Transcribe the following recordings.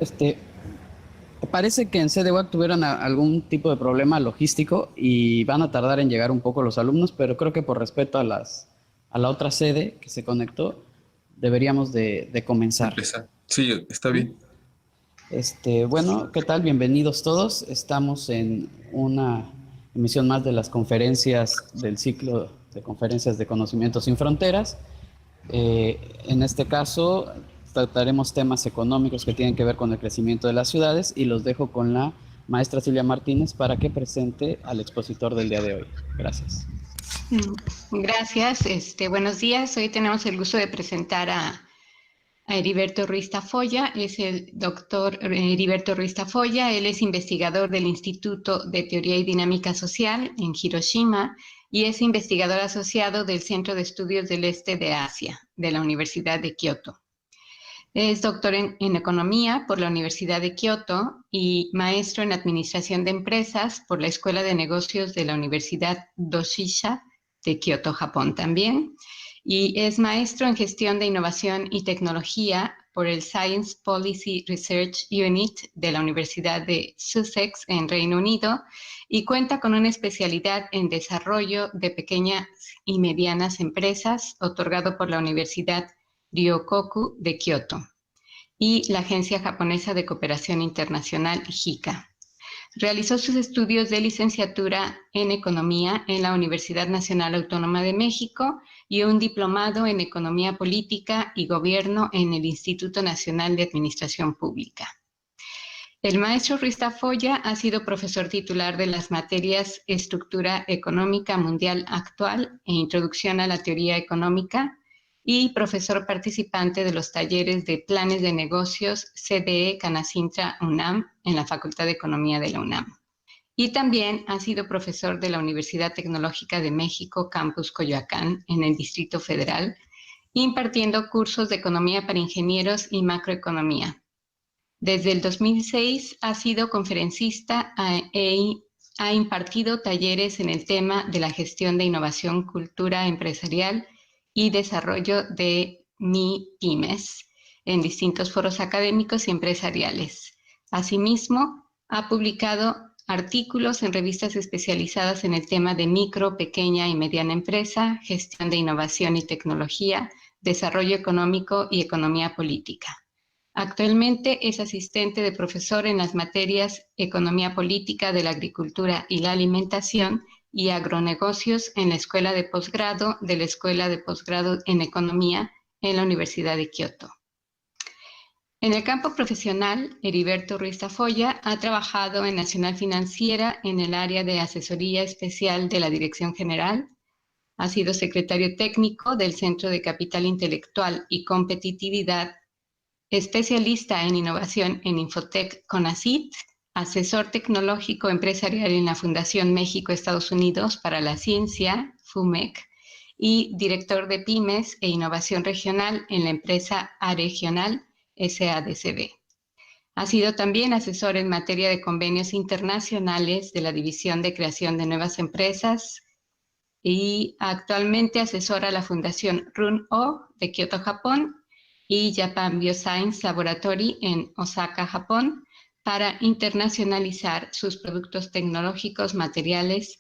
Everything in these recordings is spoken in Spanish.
Este, Parece que en CDWAC tuvieron algún tipo de problema logístico y van a tardar en llegar un poco los alumnos, pero creo que por respeto a la otra sede que se conectó, deberíamos de comenzar. Empezar. Sí, está ¿Sí? bien. Bueno, ¿qué tal? Bienvenidos todos. Estamos en una emisión más de las conferencias del ciclo de conferencias de Conocimiento sin Fronteras. En este caso, trataremos temas económicos que tienen que ver con el crecimiento de las ciudades y los dejo con la maestra Silvia Martínez para que presente al expositor del día de hoy. Gracias. Gracias. Buenos días. Hoy tenemos el gusto de presentar a Heriberto Ruiz Tafolla. Es el doctor Heriberto Ruiz Tafolla. Él es investigador del Instituto de Teoría y Dinámica Social en Hiroshima y es investigador asociado del Centro de Estudios del Este de Asia de la Universidad de Kioto. Es doctor en Economía por la Universidad de Kioto y maestro en Administración de Empresas por la Escuela de Negocios de la Universidad Doshisha de Kioto, Japón también. Y es maestro en Gestión de Innovación y Tecnología por el Science Policy Research Unit de la Universidad de Sussex en Reino Unido y cuenta con una especialidad en Desarrollo de Pequeñas y Medianas Empresas otorgado por la Universidad Ryokoku de Kioto y la Agencia Japonesa de Cooperación Internacional, JICA. Realizó sus estudios de licenciatura en Economía en la Universidad Nacional Autónoma de México y un diplomado en Economía Política y Gobierno en el Instituto Nacional de Administración Pública. El maestro Ruiz Tafolla ha sido profesor titular de las materias Estructura Económica Mundial Actual e Introducción a la Teoría Económica y profesor participante de los talleres de Planes de Negocios CDE Canacintra UNAM en la Facultad de Economía de la UNAM. Y también ha sido profesor de la Universidad Tecnológica de México, Campus Coyoacán, en el Distrito Federal, impartiendo cursos de Economía para Ingenieros y Macroeconomía. Desde el 2006 ha sido conferencista e ha impartido talleres en el tema de la gestión de innovación, cultura empresarial y desarrollo de MIPYMES en distintos foros académicos y empresariales. Asimismo, ha publicado artículos en revistas especializadas en el tema de micro, pequeña y mediana empresa, gestión de innovación y tecnología, desarrollo económico y economía política. Actualmente es asistente de profesor en las materias Economía Política de la Agricultura y la Alimentación y Agronegocios en la Escuela de Posgrado de la Escuela de Posgrado en Economía en la Universidad de Kioto. En el campo profesional, Heriberto Ruiz Tafolla ha trabajado en Nacional Financiera en el área de asesoría especial de la Dirección General, ha sido secretario técnico del Centro de Capital Intelectual y Competitividad, especialista en innovación en Infotec CONACYT, asesor tecnológico empresarial en la Fundación México-Estados Unidos para la Ciencia, FUMEC, y director de Pymes e Innovación Regional en la empresa A-Regional SADCB. Ha sido también asesor en materia de convenios internacionales de la División de Creación de Nuevas Empresas y actualmente asesora a la Fundación RUN-O de Kioto, Japón, y Japan Bioscience Laboratory en Osaka, Japón, para internacionalizar sus productos tecnológicos, materiales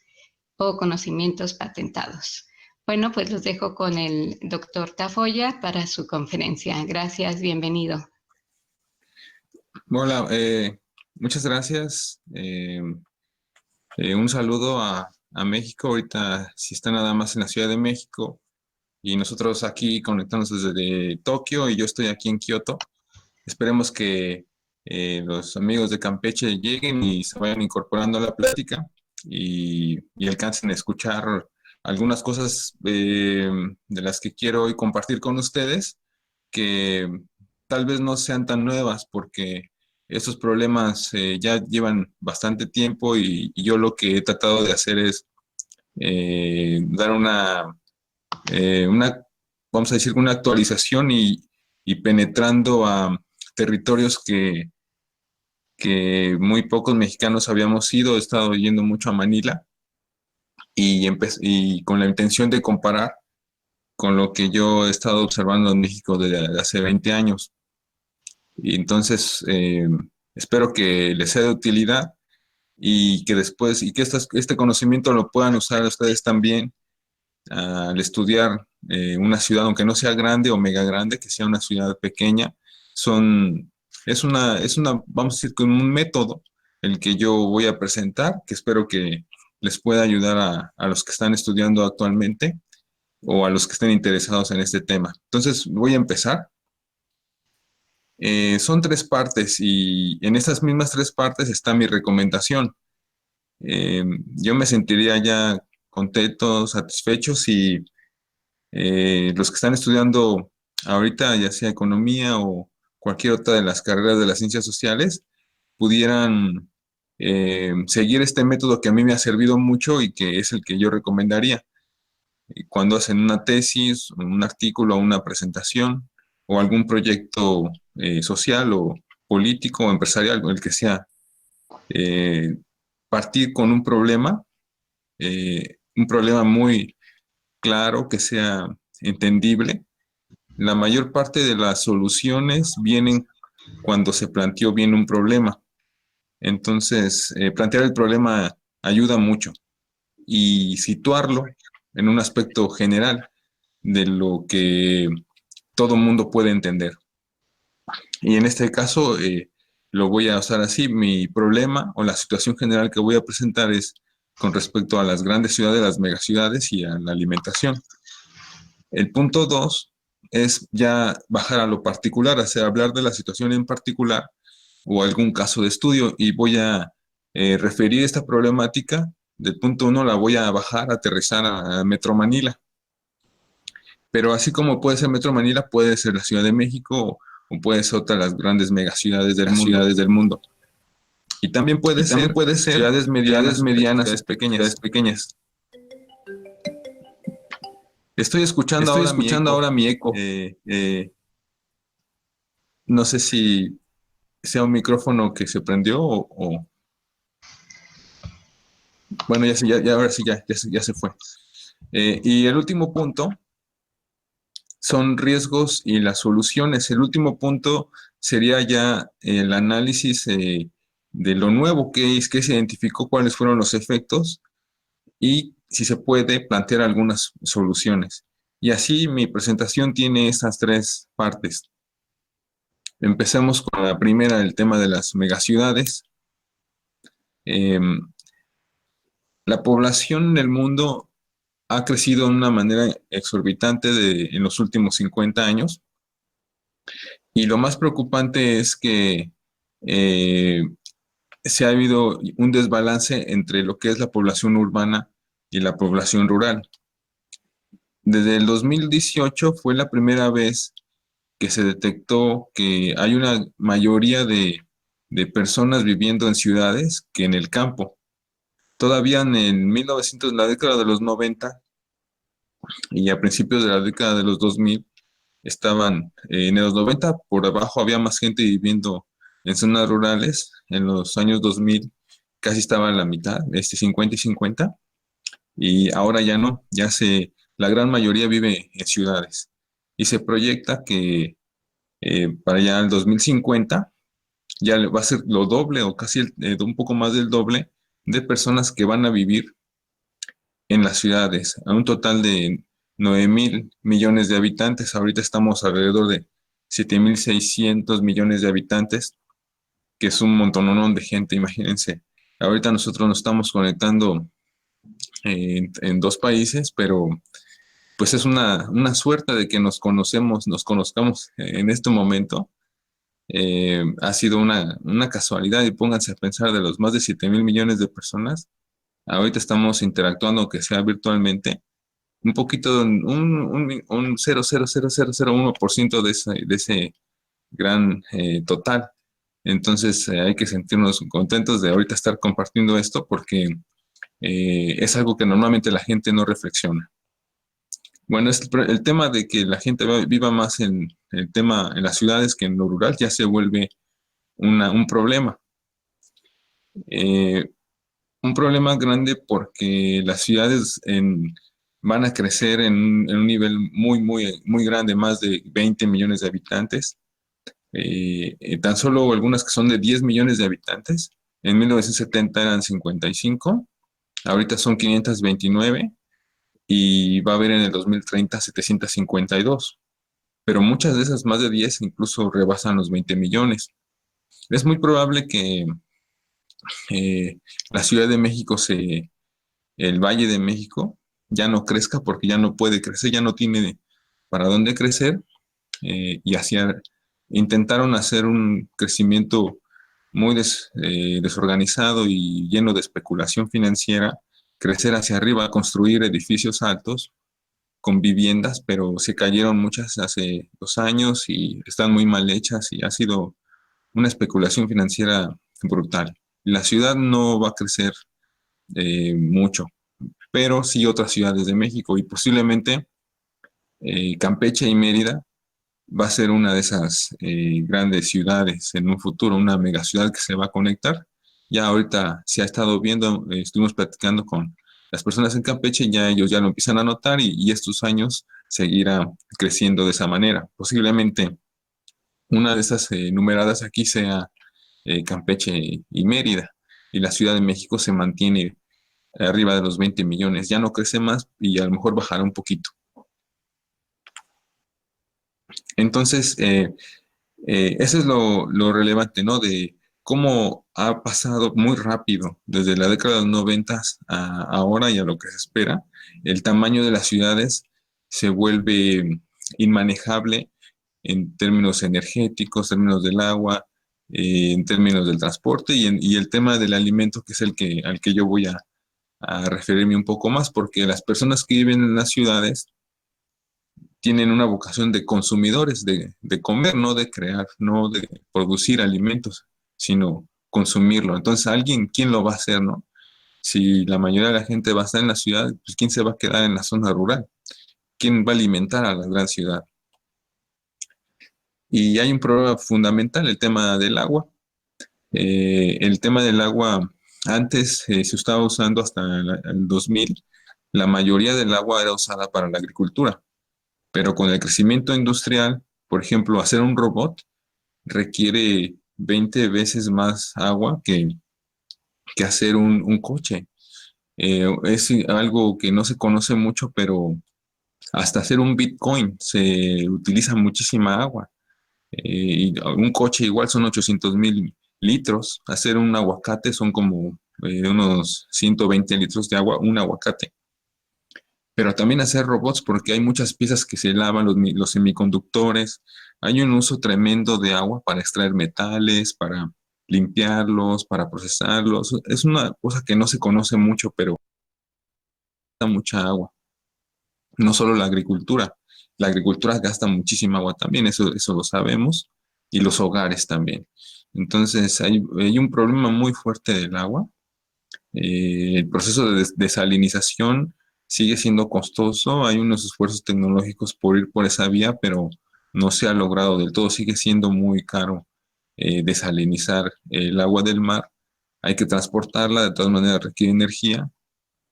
o conocimientos patentados. Bueno, pues los dejo con el doctor Tafolla para su conferencia. Gracias, bienvenido. Hola, muchas gracias. Un saludo a México. Ahorita sí está nada más en la Ciudad de México y nosotros aquí conectamos desde Tokio y yo estoy aquí en Kioto. Esperemos que los amigos de Campeche lleguen y se vayan incorporando a la plática y alcancen a escuchar algunas cosas de las que quiero hoy compartir con ustedes, que tal vez no sean tan nuevas porque estos problemas ya llevan bastante tiempo y yo lo que he tratado de hacer es dar una, vamos a decir, una actualización y penetrando a territorios que muy pocos mexicanos habíamos ido. He estado yendo mucho a Manila y con la intención de comparar con lo que yo he estado observando en México desde hace 20 años. Y entonces, espero que les sea de utilidad y que después, y que este conocimiento lo puedan usar ustedes también al estudiar una ciudad, aunque no sea grande o mega grande, que sea una ciudad pequeña. Son, vamos a decir, que un método el que yo voy a presentar, que espero que les pueda ayudar a los que están estudiando actualmente o a los que estén interesados en este tema. Entonces, voy a empezar. Son tres partes y en estas mismas tres partes está mi recomendación. Yo me sentiría ya contento, satisfecho si los que están estudiando ahorita, ya sea economía o cualquier otra de las carreras de las ciencias sociales, pudieran seguir este método que a mí me ha servido mucho y que es el que yo recomendaría. Cuando hacen una tesis, un artículo, una presentación o algún proyecto social o político o empresarial, o el que sea, eh, partir con un problema muy claro, que sea entendible. La mayor parte de las soluciones vienen cuando se planteó bien un problema. Entonces, plantear el problema ayuda mucho y situarlo en un aspecto general de lo que todo mundo puede entender. Y en este caso, lo voy a usar así. Mi problema o la situación general que voy a presentar es con respecto a las grandes ciudades, las megaciudades y a la alimentación. El punto 2 es ya bajar a lo particular, o sea, hablar de la situación en particular o algún caso de estudio, y voy a referir esta problemática. Del punto 1 la voy a bajar, aterrizar a Metro Manila. Pero así como puede ser Metro Manila, puede ser la Ciudad de México o puede ser otra de las grandes megaciudades del mundo. Y también puede ser ciudades medianas, ciudades pequeñas. Estoy escuchando ahora mi eco. No sé si sea un micrófono que se prendió bueno, ahora sí, ya se fue. Y el último punto son riesgos y las soluciones. El último punto sería ya el análisis de lo nuevo que se identificó, cuáles fueron los efectos y si se puede plantear algunas soluciones. Y así mi presentación tiene estas tres partes. Empecemos con la primera, el tema de las megaciudades. La población en el mundo ha crecido de una manera exorbitante en los últimos 50 años. Y lo más preocupante es que se ha habido un desbalance entre lo que es la población urbana y la población rural. Desde el 2018 fue la primera vez que se detectó que hay una mayoría de personas viviendo en ciudades que en el campo. Todavía en 1900, en la década de los 90 y a principios de la década de los 2000, estaban en los 90 por abajo había más gente viviendo en zonas rurales. En los años 2000 casi estaba en la mitad, 50 y 50, y ahora ya no, la gran mayoría vive en ciudades. Y se proyecta que para ya el 2050 ya va a ser lo doble o casi un poco más del doble de personas que van a vivir en las ciudades, a un total de 9.000 millones de habitantes. Ahorita estamos alrededor de 7.600 millones de habitantes, que es un montonón de gente, imagínense. Ahorita nosotros nos estamos conectando en dos países, pero pues es una suerte de que nos conozcamos en este momento. Ha sido una casualidad, y pónganse a pensar, de los más de 7.000 millones de personas, ahorita estamos interactuando, que sea virtualmente, un poquito, un 0,00001% de ese gran total. Entonces hay que sentirnos contentos de ahorita estar compartiendo esto, porque es algo que normalmente la gente no reflexiona. Bueno, el tema de que la gente viva más en las ciudades que en lo rural ya se vuelve un problema. Un problema grande porque las ciudades van a crecer en un nivel muy, muy, muy grande, más de 20 millones de habitantes. tan solo algunas que son de 10 millones de habitantes. En 1970 eran 55, ahorita son 529 y va a haber en el 2030 752. Pero muchas de esas, más de 10, incluso rebasan los 20 millones. Es muy probable que eh, la Ciudad de México, el Valle de México, ya no crezca porque ya no puede crecer, ya no tiene para dónde crecer, y intentaron hacer un crecimiento muy desorganizado y lleno de especulación financiera, crecer hacia arriba, construir edificios altos con viviendas, pero se cayeron muchas hace 2 años y están muy mal hechas y ha sido una especulación financiera brutal. La ciudad no va a crecer mucho, pero sí otras ciudades de México y posiblemente Campeche y Mérida va a ser una de esas grandes ciudades en un futuro, una megaciudad que se va a conectar. Ya ahorita se ha estado viendo, estuvimos platicando con las personas en Campeche, ya ellos ya lo empiezan a notar y estos años seguirá creciendo de esa manera. Posiblemente una de esas numeradas aquí sea Campeche y Mérida, y la Ciudad de México se mantiene arriba de los 20 millones, ya no crece más y a lo mejor bajará un poquito. Entonces, eso es lo relevante, ¿no? De cómo ha pasado muy rápido desde la década de los 90 a ahora y a lo que se espera. El tamaño de las ciudades se vuelve inmanejable en términos energéticos, en términos del agua, en términos del transporte y el tema del alimento, que es al que yo voy a referirme un poco más, porque las personas que viven en las ciudades tienen una vocación de consumidores, de comer, no de crear, no de producir alimentos, sino consumirlo. Entonces, alguien, ¿quién lo va a hacer, no? Si la mayoría de la gente va a estar en la ciudad, pues ¿quién se va a quedar en la zona rural? ¿Quién va a alimentar a la gran ciudad? Y hay un problema fundamental, el tema del agua. El tema del agua, antes se estaba usando hasta el 2000, la mayoría del agua era usada para la agricultura. Pero con el crecimiento industrial, por ejemplo, hacer un robot requiere 20 veces más agua que hacer un coche. Es algo que no se conoce mucho, pero hasta hacer un Bitcoin se utiliza muchísima agua. Y un coche igual son 800,000 litros. Hacer un aguacate son como unos 120 litros de agua, un aguacate. Pero también hacer robots porque hay muchas piezas que se lavan, los semiconductores. Hay un uso tremendo de agua para extraer metales, para limpiarlos, para procesarlos. Es una cosa que no se conoce mucho, pero gasta mucha agua. No solo la agricultura gasta muchísima agua también, eso lo sabemos, y los hogares también. Entonces hay un problema muy fuerte del agua. El proceso de desalinización sigue siendo costoso, hay unos esfuerzos tecnológicos por ir por esa vía, pero no se ha logrado del todo, sigue siendo muy caro desalinizar el agua del mar, hay que transportarla, de todas maneras requiere energía,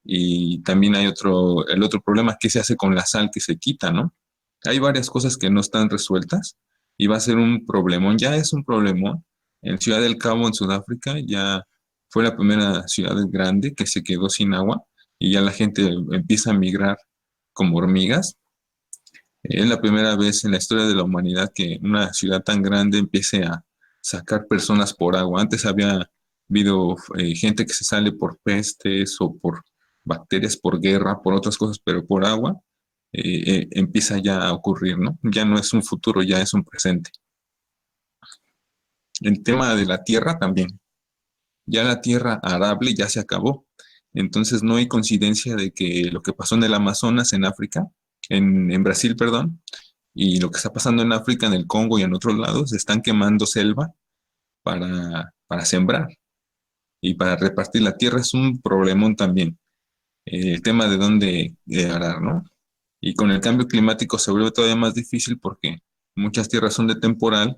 y también hay el otro problema, ¿qué se hace con la sal que se quita, no? Hay varias cosas que no están resueltas y va a ser un problemón, ya es un problemón. En Ciudad del Cabo, en Sudáfrica, ya fue la primera ciudad grande que se quedó sin agua y ya la gente empieza a migrar como hormigas. Es la primera vez en la historia de la humanidad que una ciudad tan grande empiece a sacar personas por agua. Antes había habido gente que se sale por pestes o por bacterias, por guerra, por otras cosas, pero por agua empieza ya a ocurrir, ¿no? Ya no es un futuro, ya es un presente. El tema de la tierra también. Ya la tierra arable ya se acabó. Entonces no hay coincidencia de que lo que pasó en el Amazonas, en África, en Brasil, perdón, y lo que está pasando en África, en el Congo y en otros lados, están quemando selva para sembrar y para repartir la tierra es un problemón también. El tema de dónde arar, ¿no? Y con el cambio climático se vuelve todavía más difícil porque muchas tierras son de temporal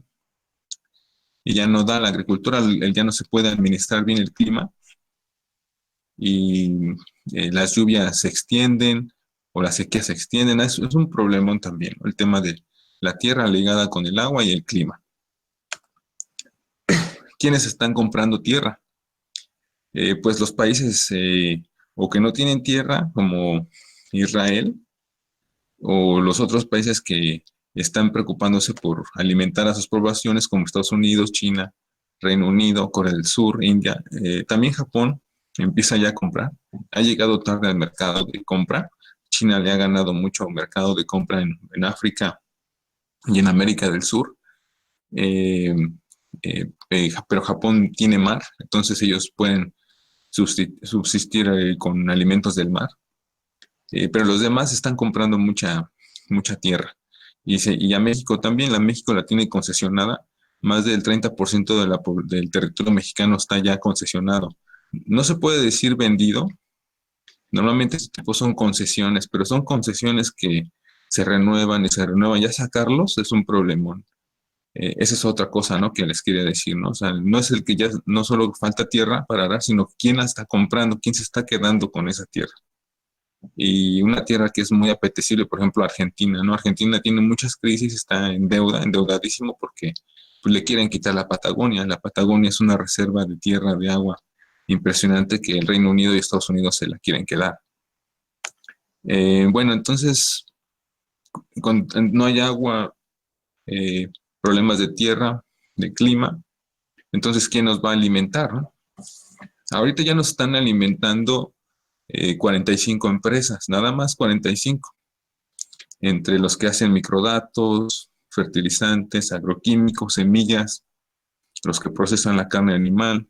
y ya no da la agricultura, ya no se puede administrar bien el clima y las lluvias se extienden o las sequías se extienden. Es un problemón también, ¿no? El tema de la tierra ligada con el agua y el clima. ¿quiénes están comprando tierra? Pues los países o que no tienen tierra, como Israel, o los otros países que están preocupándose por alimentar a sus poblaciones, como Estados Unidos, China, Reino Unido, Corea del Sur, India. También Japón empieza ya a comprar. Ha llegado tarde al mercado de compra. China le ha ganado mucho mercado de compra en África y en América del Sur. Eh, pero Japón tiene mar, entonces ellos pueden subsistir con alimentos del mar. Pero los demás están comprando mucha tierra. Y a México también, México la tiene concesionada. Más del 30% del territorio mexicano está ya concesionado. No se puede decir vendido. Normalmente este tipo son concesiones, pero son concesiones que se renuevan y se renuevan. Ya sacarlos es un problemón. Esa es otra cosa, ¿no? Que les quería decir, ¿no? O sea, no es el que ya no solo falta tierra para arar, sino quién la está comprando, quién se está quedando con esa tierra. Y una tierra que es muy apetecible, por ejemplo, Argentina, ¿no? Argentina tiene muchas crisis, está en deuda, endeudadísimo porque pues, le quieren quitar la Patagonia. La Patagonia es una reserva de tierra, de agua impresionante que el Reino Unido y Estados Unidos se la quieren quedar. Bueno, entonces, no hay agua, problemas de tierra, de clima, entonces, ¿quién nos va a alimentar, no? Ahorita ya nos están alimentando 45 empresas, nada más 45, entre los que hacen microdatos, fertilizantes, agroquímicos, semillas, los que procesan la carne animal,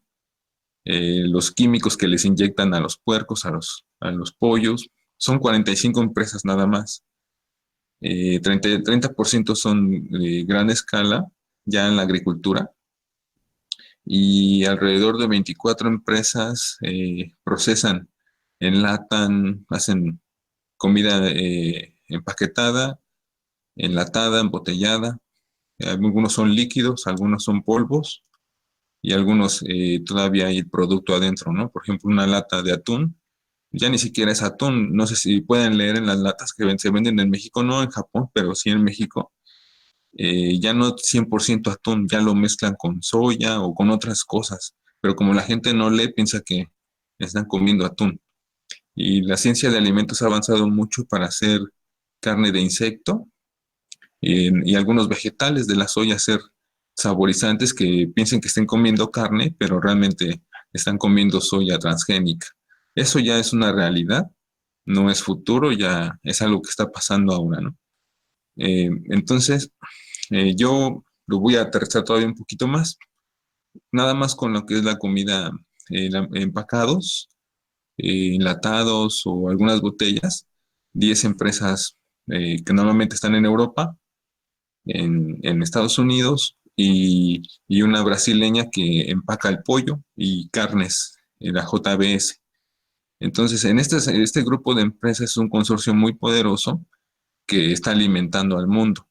los químicos que les inyectan a los puercos, a los pollos. Son 45 empresas nada más. 30% son de gran escala ya en la agricultura y alrededor de 24 empresas procesan, enlatan, hacen comida empaquetada, enlatada, embotellada. Algunos son líquidos, algunos son polvos y algunos todavía hay producto adentro, ¿no? Por ejemplo, una lata de atún, ya ni siquiera es atún. No sé si pueden leer en las latas que se venden en México, no en Japón, pero sí en México. Ya no 100% atún, ya lo mezclan con soya o con otras cosas. Pero como la gente no lee, piensa que están comiendo atún. Y la ciencia de alimentos ha avanzado mucho para hacer carne de insecto y algunos vegetales de la soya hacer saborizantes que piensen que estén comiendo carne, pero realmente están comiendo soya transgénica. Eso ya es una realidad, no es futuro, ya es algo que está pasando ahora, ¿no? Entonces, yo lo voy a aterrizar todavía un poquito más, nada más con lo que es la comida, empacados, enlatados o algunas botellas, 10 empresas que normalmente están en Europa, en Estados Unidos y una brasileña que empaca el pollo y carnes, la JBS. Entonces, este grupo de empresas es un consorcio muy poderoso que está alimentando al mundo.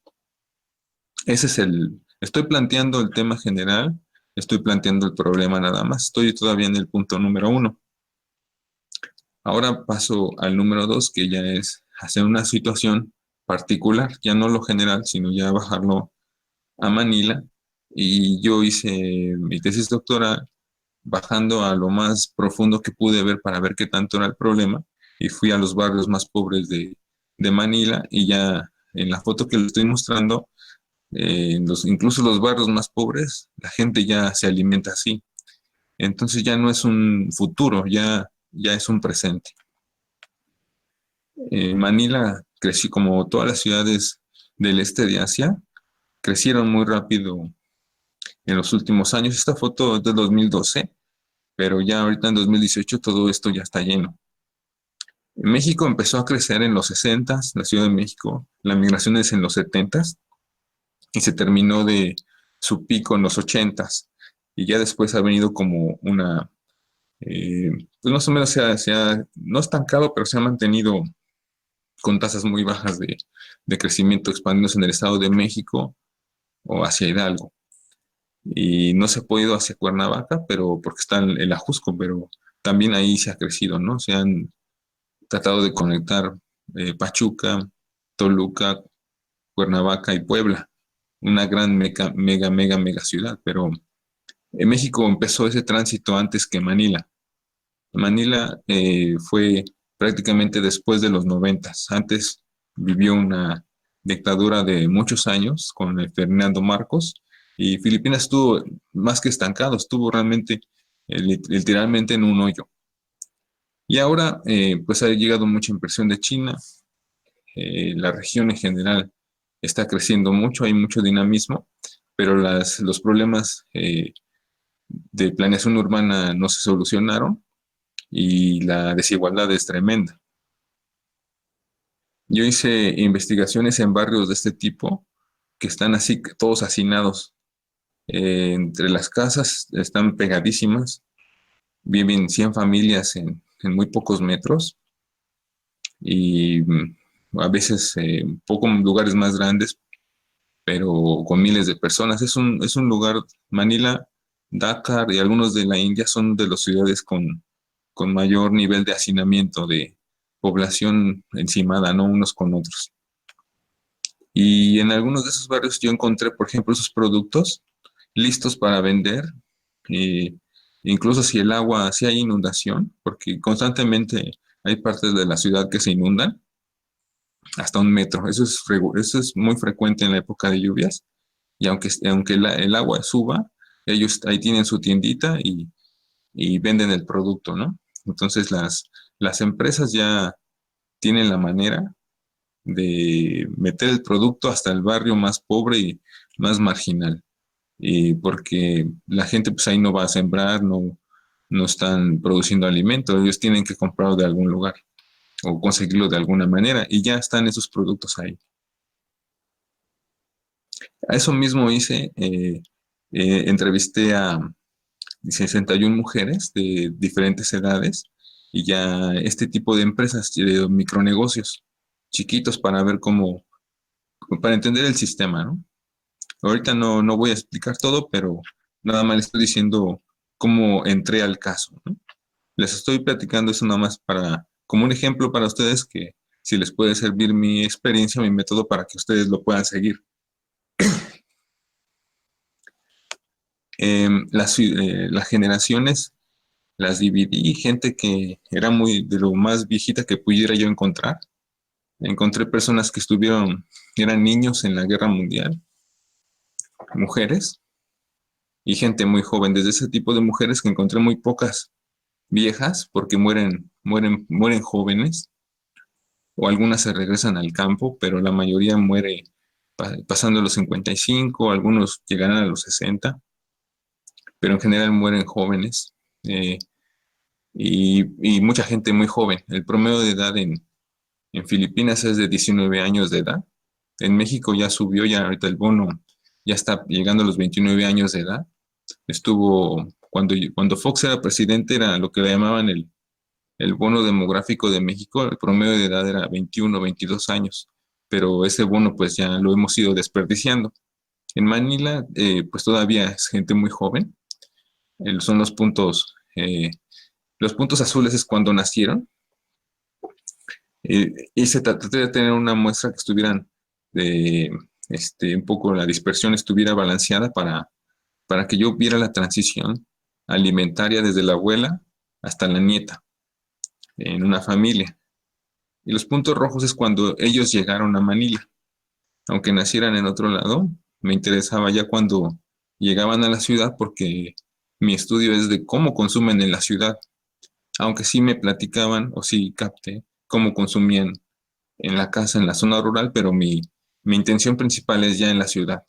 Estoy planteando el tema general, estoy planteando el problema nada más, estoy todavía en el punto número 1. Ahora paso al número 2, que ya es hacer una situación particular, ya no lo general, sino ya bajarlo a Manila. Y yo hice mi tesis doctoral bajando a lo más profundo que pude ver para ver qué tanto era el problema. Y fui a los barrios más pobres de Manila y ya en la foto que les estoy mostrando, incluso los barrios más pobres, la gente ya se alimenta así. Entonces ya no es un futuro, ya es un presente. Manila creció como todas las ciudades del este de Asia, crecieron muy rápido en los últimos años. Esta foto es de 2012, pero ya ahorita en 2018 todo esto ya está lleno. México empezó a crecer en los 60s, la Ciudad de México, la migración es en los 70s y se terminó de su pico en los 80s y ya después ha venido como pues más o menos no estancado, pero se ha mantenido con tasas muy bajas de crecimiento expandiéndose en el Estado de México o hacia Hidalgo. Y no se ha podido hacia Cuernavaca, pero porque está en el Ajusco, pero también ahí se ha crecido, ¿no? Se han tratado de conectar Pachuca, Toluca, Cuernavaca y Puebla, una gran mega ciudad, pero En México empezó ese tránsito antes que Manila. Manila fue prácticamente después de los 90. Antes vivió una dictadura de muchos años con el Fernando Marcos y Filipinas estuvo más que estancado, estuvo realmente literalmente en un hoyo. Y ahora pues ha llegado mucha inversión de China, la región en general está creciendo mucho, hay mucho dinamismo, pero los problemas de planeación urbana no se solucionaron y la desigualdad es tremenda. Yo hice investigaciones en barrios de este tipo que están así, todos hacinados. Entre las casas están pegadísimas, viven 100 familias en muy pocos metros y a veces pocos lugares más grandes, pero con miles de personas. Es un lugar, Manila, Dakar y algunos de la India son de las ciudades con mayor nivel de hacinamiento de población encimada, ¿no? Unos con otros. Y en algunos de esos barrios yo encontré, por ejemplo, esos productos listos para vender, e incluso si hay inundación, porque constantemente hay partes de la ciudad que se inundan, hasta 1 metro. Eso es muy frecuente en la época de lluvias. Y aunque el agua suba, ellos ahí tienen su tiendita y venden el producto, ¿no? Entonces las empresas ya tienen la manera de meter el producto hasta el barrio más pobre y más marginal. Y porque la gente pues ahí no va a sembrar, no están produciendo alimento, ellos tienen que comprarlo de algún lugar o conseguirlo de alguna manera y ya están esos productos ahí. A eso mismo hice, entrevisté a 61 mujeres de diferentes edades y ya este tipo de empresas, de micronegocios chiquitos para ver para entender el sistema, ¿no? Ahorita no voy a explicar todo, pero nada más les estoy diciendo cómo entré al caso, ¿no? Les estoy platicando eso nada más como un ejemplo para ustedes que si les puede servir mi experiencia, mi método para que ustedes lo puedan seguir. Las generaciones las dividí, gente que era muy de lo más viejita que pudiera yo encontrar. Encontré personas que eran niños en la guerra mundial, mujeres y gente muy joven. Desde ese tipo de mujeres que encontré muy pocas viejas porque mueren jóvenes o algunas se regresan al campo, pero la mayoría muere pasando los 55, algunos llegarán a los 60, pero en general mueren jóvenes. eh, y mucha gente muy joven. El promedio de edad en Filipinas es de 19 años de edad. En México ya subió, ya ahorita el bono ya está llegando a los 29 años de edad. Cuando Fox era presidente, era lo que le llamaban el bono demográfico de México. El promedio de edad era 21, 22 años, pero ese bono pues ya lo hemos ido desperdiciando. En Manila pues todavía es gente muy joven. Son los puntos azules es cuando nacieron. Y se trató de tener una muestra que estuvieran un poco la dispersión estuviera balanceada para que yo viera la transición alimentaria desde la abuela hasta la nieta en una familia. Y los puntos rojos es cuando ellos llegaron a Manila. Aunque nacieran en otro lado, me interesaba ya cuando llegaban a la ciudad porque mi estudio es de cómo consumen en la ciudad. Aunque sí me platicaban o sí capté cómo consumían en la casa, en la zona rural, pero mi intención principal es ya en la ciudad.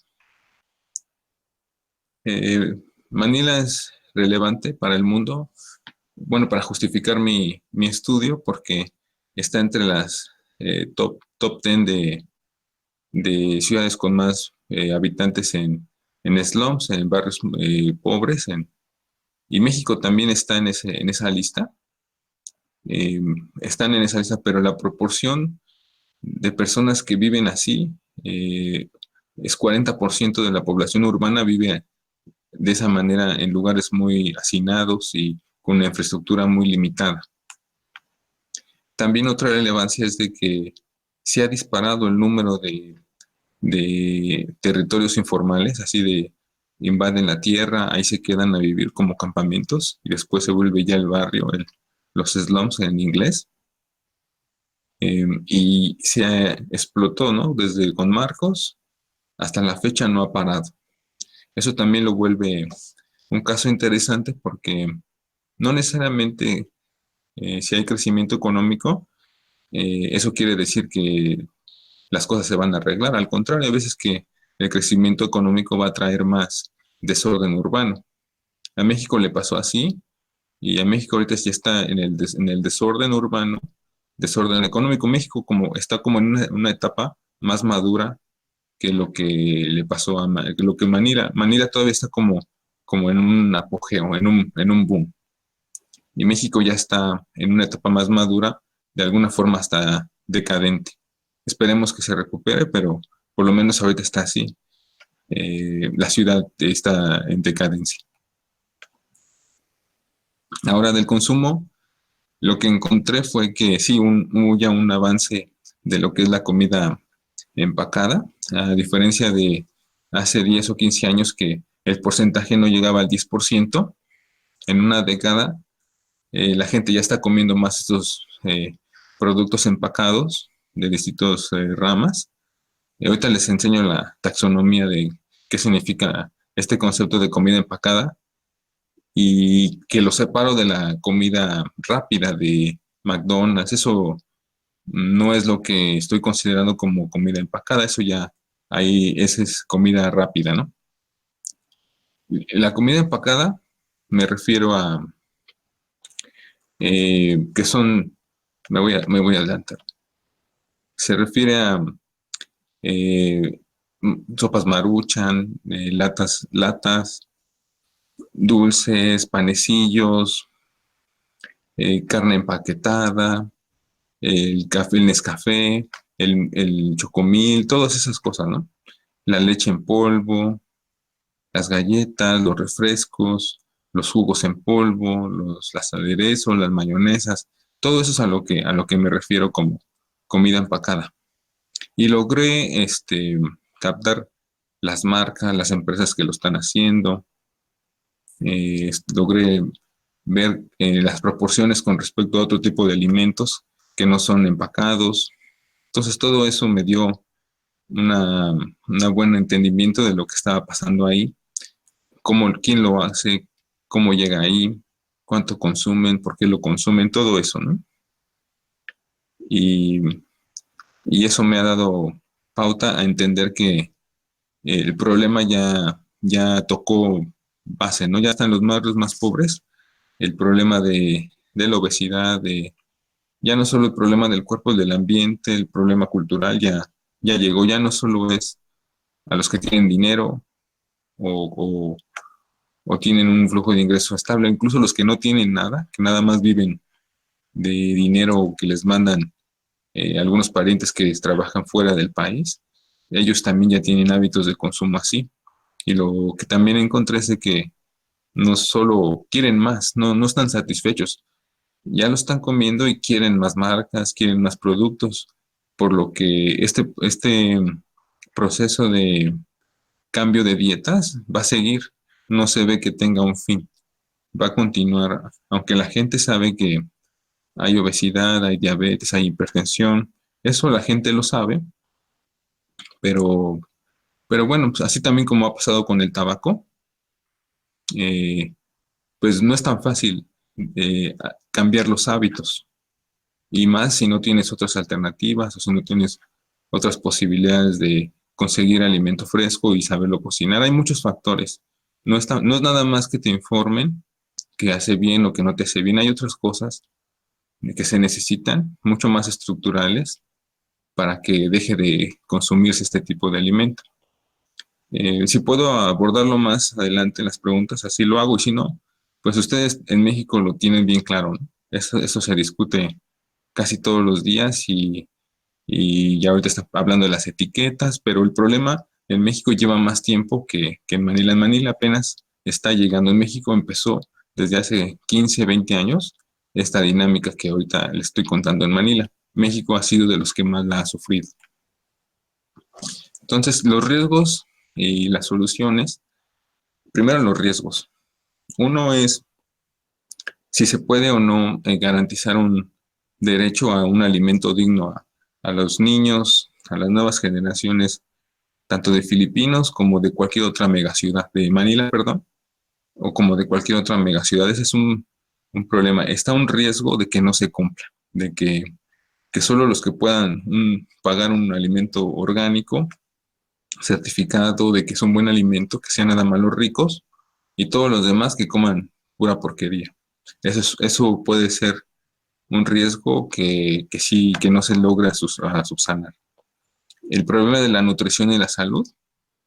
Manila es relevante para el mundo, bueno, para justificar mi estudio, porque está entre las top 10 de ciudades con más habitantes en slums, en barrios pobres, y México también está en esa lista. Están en esa lista, pero la proporción de personas que viven así es 40% de la población urbana vive de esa manera en lugares muy hacinados y con una infraestructura muy limitada. También otra relevancia es de que se ha disparado el número de territorios informales, así invaden la tierra, ahí se quedan a vivir como campamentos y después se vuelve ya el barrio, los slums en inglés. Y se explotó, ¿no? Desde con Marcos hasta la fecha no ha parado. Eso también lo vuelve un caso interesante porque no necesariamente si hay crecimiento económico, eso quiere decir que las cosas se van a arreglar. Al contrario, hay veces que el crecimiento económico va a traer más desorden urbano. A México le pasó así y a México ahorita ya está en el desorden urbano, desorden económico. México está como en una etapa más madura que lo que le pasó que lo que Manila. Manila todavía está como en un apogeo, en un boom. Y México ya está en una etapa más madura, de alguna forma hasta decadente. Esperemos que se recupere, pero por lo menos ahorita está así. La ciudad está en decadencia. Ahora del consumo, lo que encontré fue que sí, hubo ya un avance de lo que es la comida empacada, a diferencia de hace 10 o 15 años que el porcentaje no llegaba al 10%. En una década la gente ya está comiendo más estos productos empacados de distintas ramas. Ahorita les enseño la taxonomía de qué significa este concepto de comida empacada y que lo separo de la comida rápida de McDonald's. Eso no es lo que estoy considerando como comida empacada, eso ya, ahí, esa es comida rápida, ¿no? La comida empacada me refiero a que son, me voy a adelantar, se refiere a eh, sopas Maruchan, latas, dulces, panecillos, carne empaquetada, el café, el Nescafé, el Chocomil, todas esas cosas, ¿no? La leche en polvo, las galletas, los refrescos, los jugos en polvo, las aderezos, las mayonesas, todo eso es a lo que me refiero como comida empacada. Y logré captar las marcas, las empresas que lo están haciendo, logré ver las proporciones con respecto a otro tipo de alimentos que no son empacados. Entonces todo eso me dio una buen entendimiento de lo que estaba pasando ahí, quién lo hace, cómo llega ahí, cuánto consumen, por qué lo consumen, todo eso, ¿no? Y, y eso me ha dado pauta a entender que el problema ya tocó base, ¿no? Ya están los barrios más pobres, el problema de la obesidad, ya no solo el problema del cuerpo, del ambiente, el problema cultural, ya llegó, ya no solo es a los que tienen dinero o, o tienen un flujo de ingreso estable, incluso los que no tienen nada, que nada más viven de dinero que les mandan algunos parientes que trabajan fuera del país, ellos también ya tienen hábitos de consumo así. Y lo que también encontré es de que no solo quieren más, no están satisfechos, ya lo están comiendo y quieren más marcas, quieren más productos, por lo que este proceso de cambio de dietas va a seguir, no se ve que tenga un fin, va a continuar, aunque la gente sabe que hay obesidad, hay diabetes, hay hipertensión, eso la gente lo sabe, pero, pero bueno, pues así también como ha pasado con el tabaco, eh, pues no es tan fácil cambiar los hábitos, y más si no tienes otras alternativas o si no tienes otras posibilidades de conseguir alimento fresco y saberlo cocinar. Hay muchos factores. No es nada más que te informen que hace bien o que no te hace bien. Hay otras cosas que se necesitan, mucho más estructurales, para que deje de consumirse este tipo de alimento. Si puedo abordarlo más adelante en las preguntas, así lo hago, y si no, pues ustedes en México lo tienen bien claro, ¿no? Eso se discute casi todos los días y ya ahorita está hablando de las etiquetas, pero el problema en México lleva más tiempo que en Manila. En Manila apenas está llegando. En México empezó desde hace 15, 20 años esta dinámica que ahorita le estoy contando en Manila. México ha sido de los que más la ha sufrido. Entonces, los riesgos y las soluciones Primero los riesgos. Uno es si se puede o no garantizar un derecho a un alimento digno a los niños, a las nuevas generaciones, tanto de filipinos como de cualquier otra megaciudad, de Manila, perdón, o como de cualquier otra megaciudad. Ese es un problema. Está un riesgo de que no se cumpla, de que solo los que puedan pagar un alimento orgánico, certificado de que es un buen alimento, que sean nada más los ricos, y todos los demás que coman pura porquería. Eso puede ser un riesgo que sí, que no se logra subsanar. El problema de la nutrición y la salud,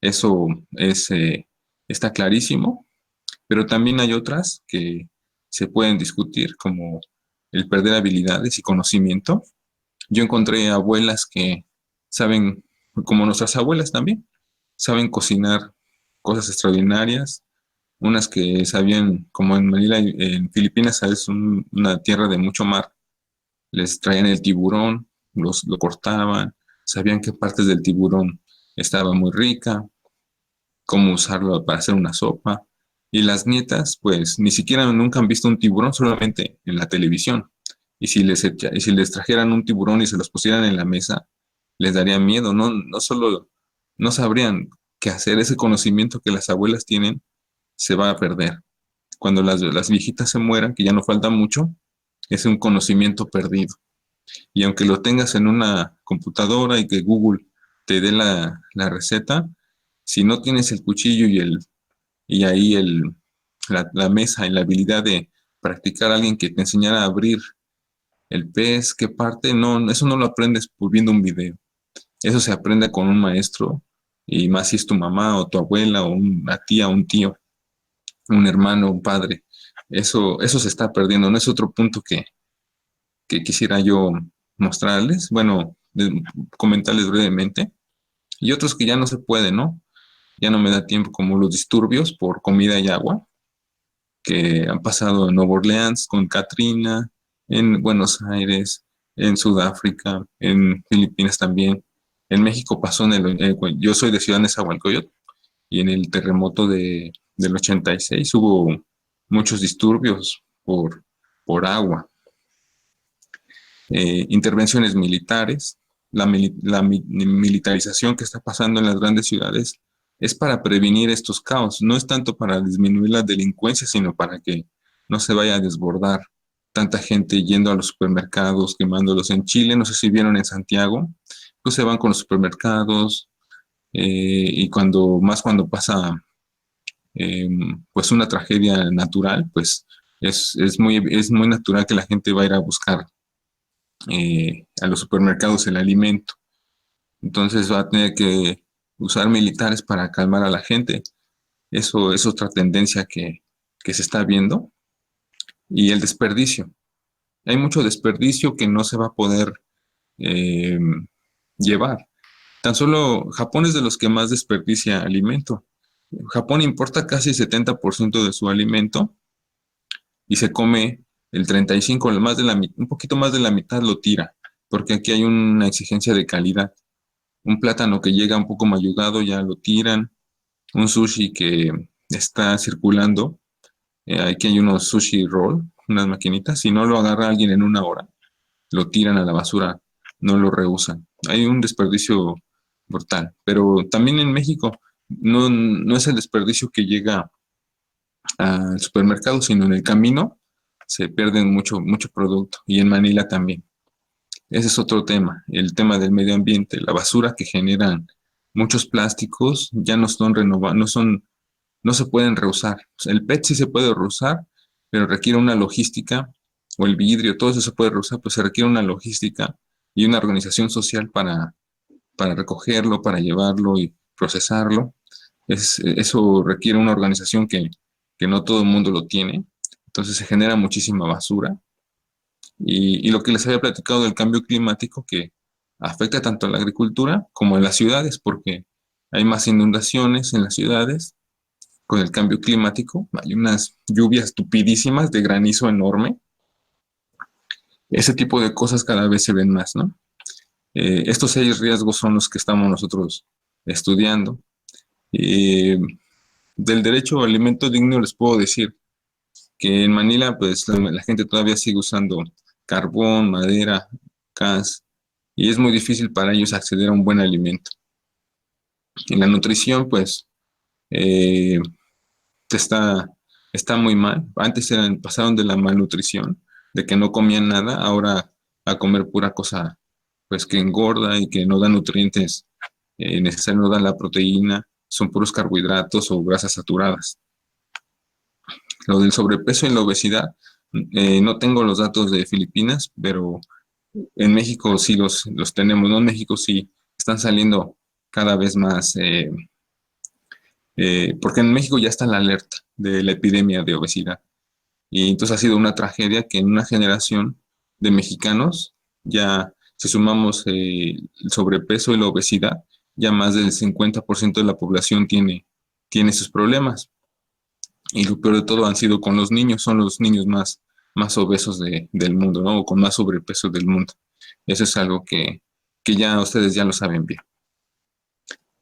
eso está clarísimo, pero también hay otras que se pueden discutir, como el perder habilidades y conocimiento. Yo encontré abuelas que saben, como nuestras abuelas también, saben cocinar cosas extraordinarias, unas que sabían, como en Manila, en Filipinas, es una tierra de mucho mar, les traían el tiburón, lo cortaban, sabían qué partes del tiburón estaba muy rica, cómo usarlo para hacer una sopa. Y las nietas, pues, ni siquiera nunca han visto un tiburón, solamente en la televisión. Y si les trajeran un tiburón y se los pusieran en la mesa, les daría miedo, no solo no sabrían qué hacer, ese conocimiento que las abuelas tienen se va a perder. Cuando las viejitas se mueran, que ya no falta mucho, es un conocimiento perdido. Y aunque lo tengas en una computadora y que Google te dé la receta, si no tienes el cuchillo y ahí la mesa y la habilidad de practicar a alguien que te enseñara a abrir el pez, qué parte, no, eso no lo aprendes por viendo un video. Eso se aprende con un maestro, y más si es tu mamá o tu abuela o una tía o un tío, un hermano, un padre. Eso se está perdiendo, no es otro punto que quisiera yo mostrarles, bueno, comentarles brevemente. Y otros que ya no se puede, ¿no? Ya no me da tiempo, como los disturbios por comida y agua, que han pasado en Nueva Orleans con Katrina, en Buenos Aires, en Sudáfrica, en Filipinas también. En México pasó yo soy de Ciudad Nezahualcóyotl, y en el terremoto del 86 hubo muchos disturbios por agua. Intervenciones militares, la militarización que está pasando en las grandes ciudades es para prevenir estos caos, no es tanto para disminuir la delincuencia, sino para que no se vaya a desbordar tanta gente yendo a los supermercados, quemándolos. En Chile, no sé si vieron en Santiago, pues se van con los supermercados, y cuando pasa pues una tragedia natural, pues es muy natural que la gente va a ir a buscar a los supermercados el alimento. Entonces va a tener que usar militares para calmar a la gente. Eso es otra tendencia que se está viendo. Y el desperdicio. Hay mucho desperdicio que no se va a poder eh, llevar. Tan solo Japón es de los que más desperdicia alimento. Japón importa casi el 70% de su alimento y se come el 35%, un poquito más de la mitad lo tira, porque aquí hay una exigencia de calidad. Un plátano que llega un poco mayugado ya lo tiran, un sushi que está circulando, aquí hay unos sushi roll, unas maquinitas, si no lo agarra alguien en una hora, lo tiran a la basura, no lo reusan. Hay un desperdicio brutal, pero también en México no es el desperdicio que llega al supermercado, sino en el camino se pierden mucho producto, y en Manila también. Ese es otro tema, el tema del medio ambiente, la basura que generan muchos plásticos ya no son renovables, no se pueden reusar. O sea, el PET sí se puede reusar, pero requiere una logística, o el vidrio, todo eso se puede reusar, pues se requiere una logística y una organización social para recogerlo, para llevarlo y procesarlo. Eso requiere una organización que no todo el mundo lo tiene. Entonces se genera muchísima basura. Y lo que les había platicado del cambio climático, que afecta tanto a la agricultura como a las ciudades, porque hay más inundaciones en las ciudades con el cambio climático. Hay unas lluvias tupidísimas de granizo enorme. Ese tipo de cosas cada vez se ven más, ¿no? Estos 6 riesgos son los que estamos nosotros estudiando. Del derecho al alimento digno les puedo decir que en Manila, pues la gente todavía sigue usando carbón, madera, gas, y es muy difícil para ellos acceder a un buen alimento. En la nutrición, pues, eh, está, está muy mal. Antes pasaron de la malnutrición, de que no comían nada, ahora a comer pura cosa, pues, que engorda y que no da nutrientes necesarios, no da la proteína, son puros carbohidratos o grasas saturadas. Lo del sobrepeso y la obesidad, no tengo los datos de Filipinas, pero en México sí los tenemos, ¿no? En México sí están saliendo cada vez más, porque en México ya está la alerta de la epidemia de obesidad. Y entonces ha sido una tragedia que en una generación de mexicanos, ya si sumamos el sobrepeso y la obesidad, ya más del 50% de la población tiene sus problemas. Y lo peor de todo han sido con los niños, son los niños más obesos del mundo, ¿no? O con más sobrepeso del mundo. Eso es algo que ya ustedes ya lo saben bien.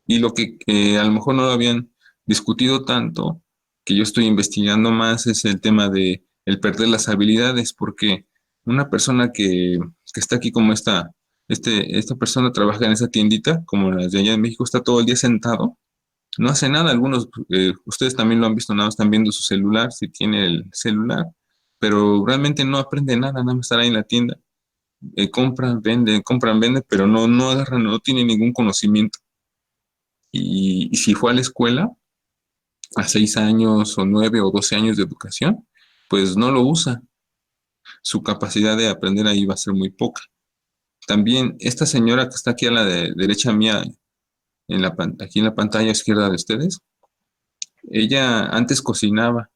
Y lo que a lo mejor no lo habían discutido tanto, que yo estoy investigando más, es el tema de el perder las habilidades, porque una persona que está aquí como esta persona trabaja en esa tiendita, como las de allá en México, está todo el día sentado, no hace nada. Algunos, ustedes también lo han visto, nada más están viendo su celular, si tiene el celular, pero realmente no aprende nada, nada más estar ahí en la tienda. Compran, venden, pero no agarran, no tiene ningún conocimiento. Y si fue a la escuela a 6 años o 9 o 12 años de educación, pues no lo usa. Su capacidad de aprender ahí va a ser muy poca. También esta señora que está aquí a la derecha mía, aquí en la pantalla izquierda de ustedes, ella antes cocinaba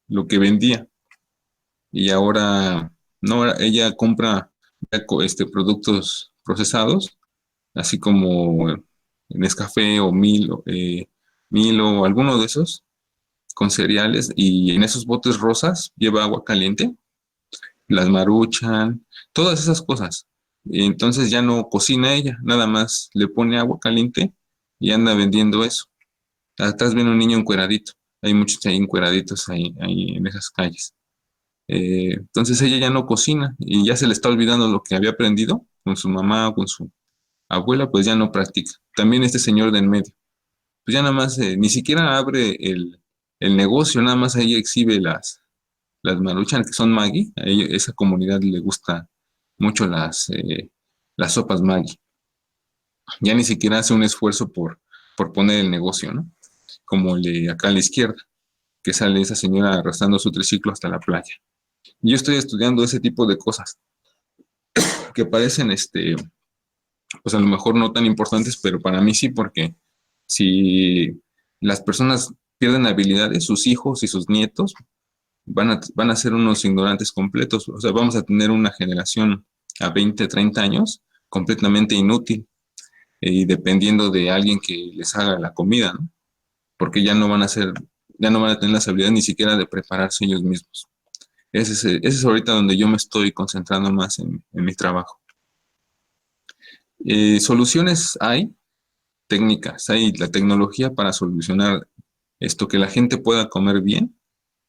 lo que vendía y ahora no, ella compra productos procesados, así como Nescafé o Milo o alguno de esos con cereales, y en esos botes rosas lleva agua caliente, las Maruchan, todas esas cosas. Y entonces ya no cocina ella, nada más le pone agua caliente y anda vendiendo eso. Atrás viene un niño encueradito, hay muchos ahí encueraditos ahí en esas calles. Entonces ella ya no cocina y ya se le está olvidando lo que había aprendido con su mamá o con su abuela, pues ya no practica. También este señor de en medio, pues ya nada más, ni siquiera abre el negocio, nada más ahí exhibe las Maruchan, que son Maggi. A esa comunidad le gusta mucho las sopas Maggi. Ya ni siquiera hace un esfuerzo por poner el negocio, ¿no? Como el de acá a la izquierda, que sale esa señora arrastrando su triciclo hasta la playa. Yo estoy estudiando ese tipo de cosas que parecen, pues a lo mejor no tan importantes, pero para mí sí, porque si las personas pierden habilidades, sus hijos y sus nietos van a ser unos ignorantes completos. O sea, vamos a tener una generación a 20, 30 años completamente inútil, y dependiendo de alguien que les haga la comida, ¿no? Porque ya no van a tener las habilidades ni siquiera de prepararse ellos mismos. Ese es ahorita donde yo me estoy concentrando más en mi trabajo. Soluciones hay, técnicas, hay la tecnología para solucionar esto, que la gente pueda comer bien,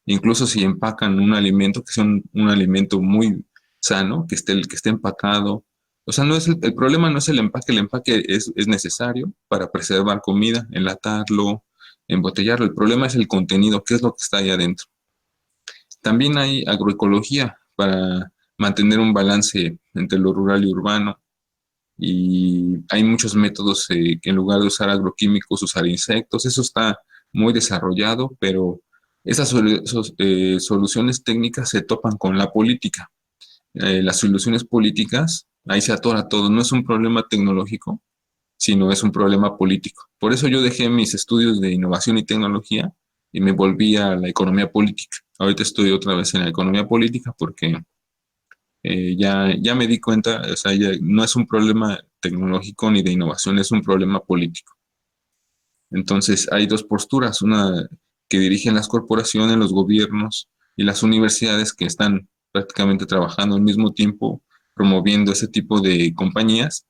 incluso si empacan un alimento, que sea un alimento muy sano, que esté empacado. O sea, no es el problema no es el empaque es necesario para preservar comida, enlatarlo, embotellarlo. El problema es el contenido, qué es lo que está ahí adentro. También hay agroecología para mantener un balance entre lo rural y urbano. Y hay muchos métodos, que en lugar de usar agroquímicos, usar insectos. Eso está muy desarrollado, pero esas soluciones técnicas se topan con la política. Las soluciones políticas, ahí se atora todo. No es un problema tecnológico, sino es un problema político. Por eso yo dejé mis estudios de innovación y tecnología y me volví a la economía política. Ahorita estoy otra vez en la economía política porque ya me di cuenta, o sea, ya no es un problema tecnológico ni de innovación, es un problema político. Entonces, hay dos posturas, una que dirigen las corporaciones, los gobiernos y las universidades, que están prácticamente trabajando al mismo tiempo promoviendo ese tipo de compañías,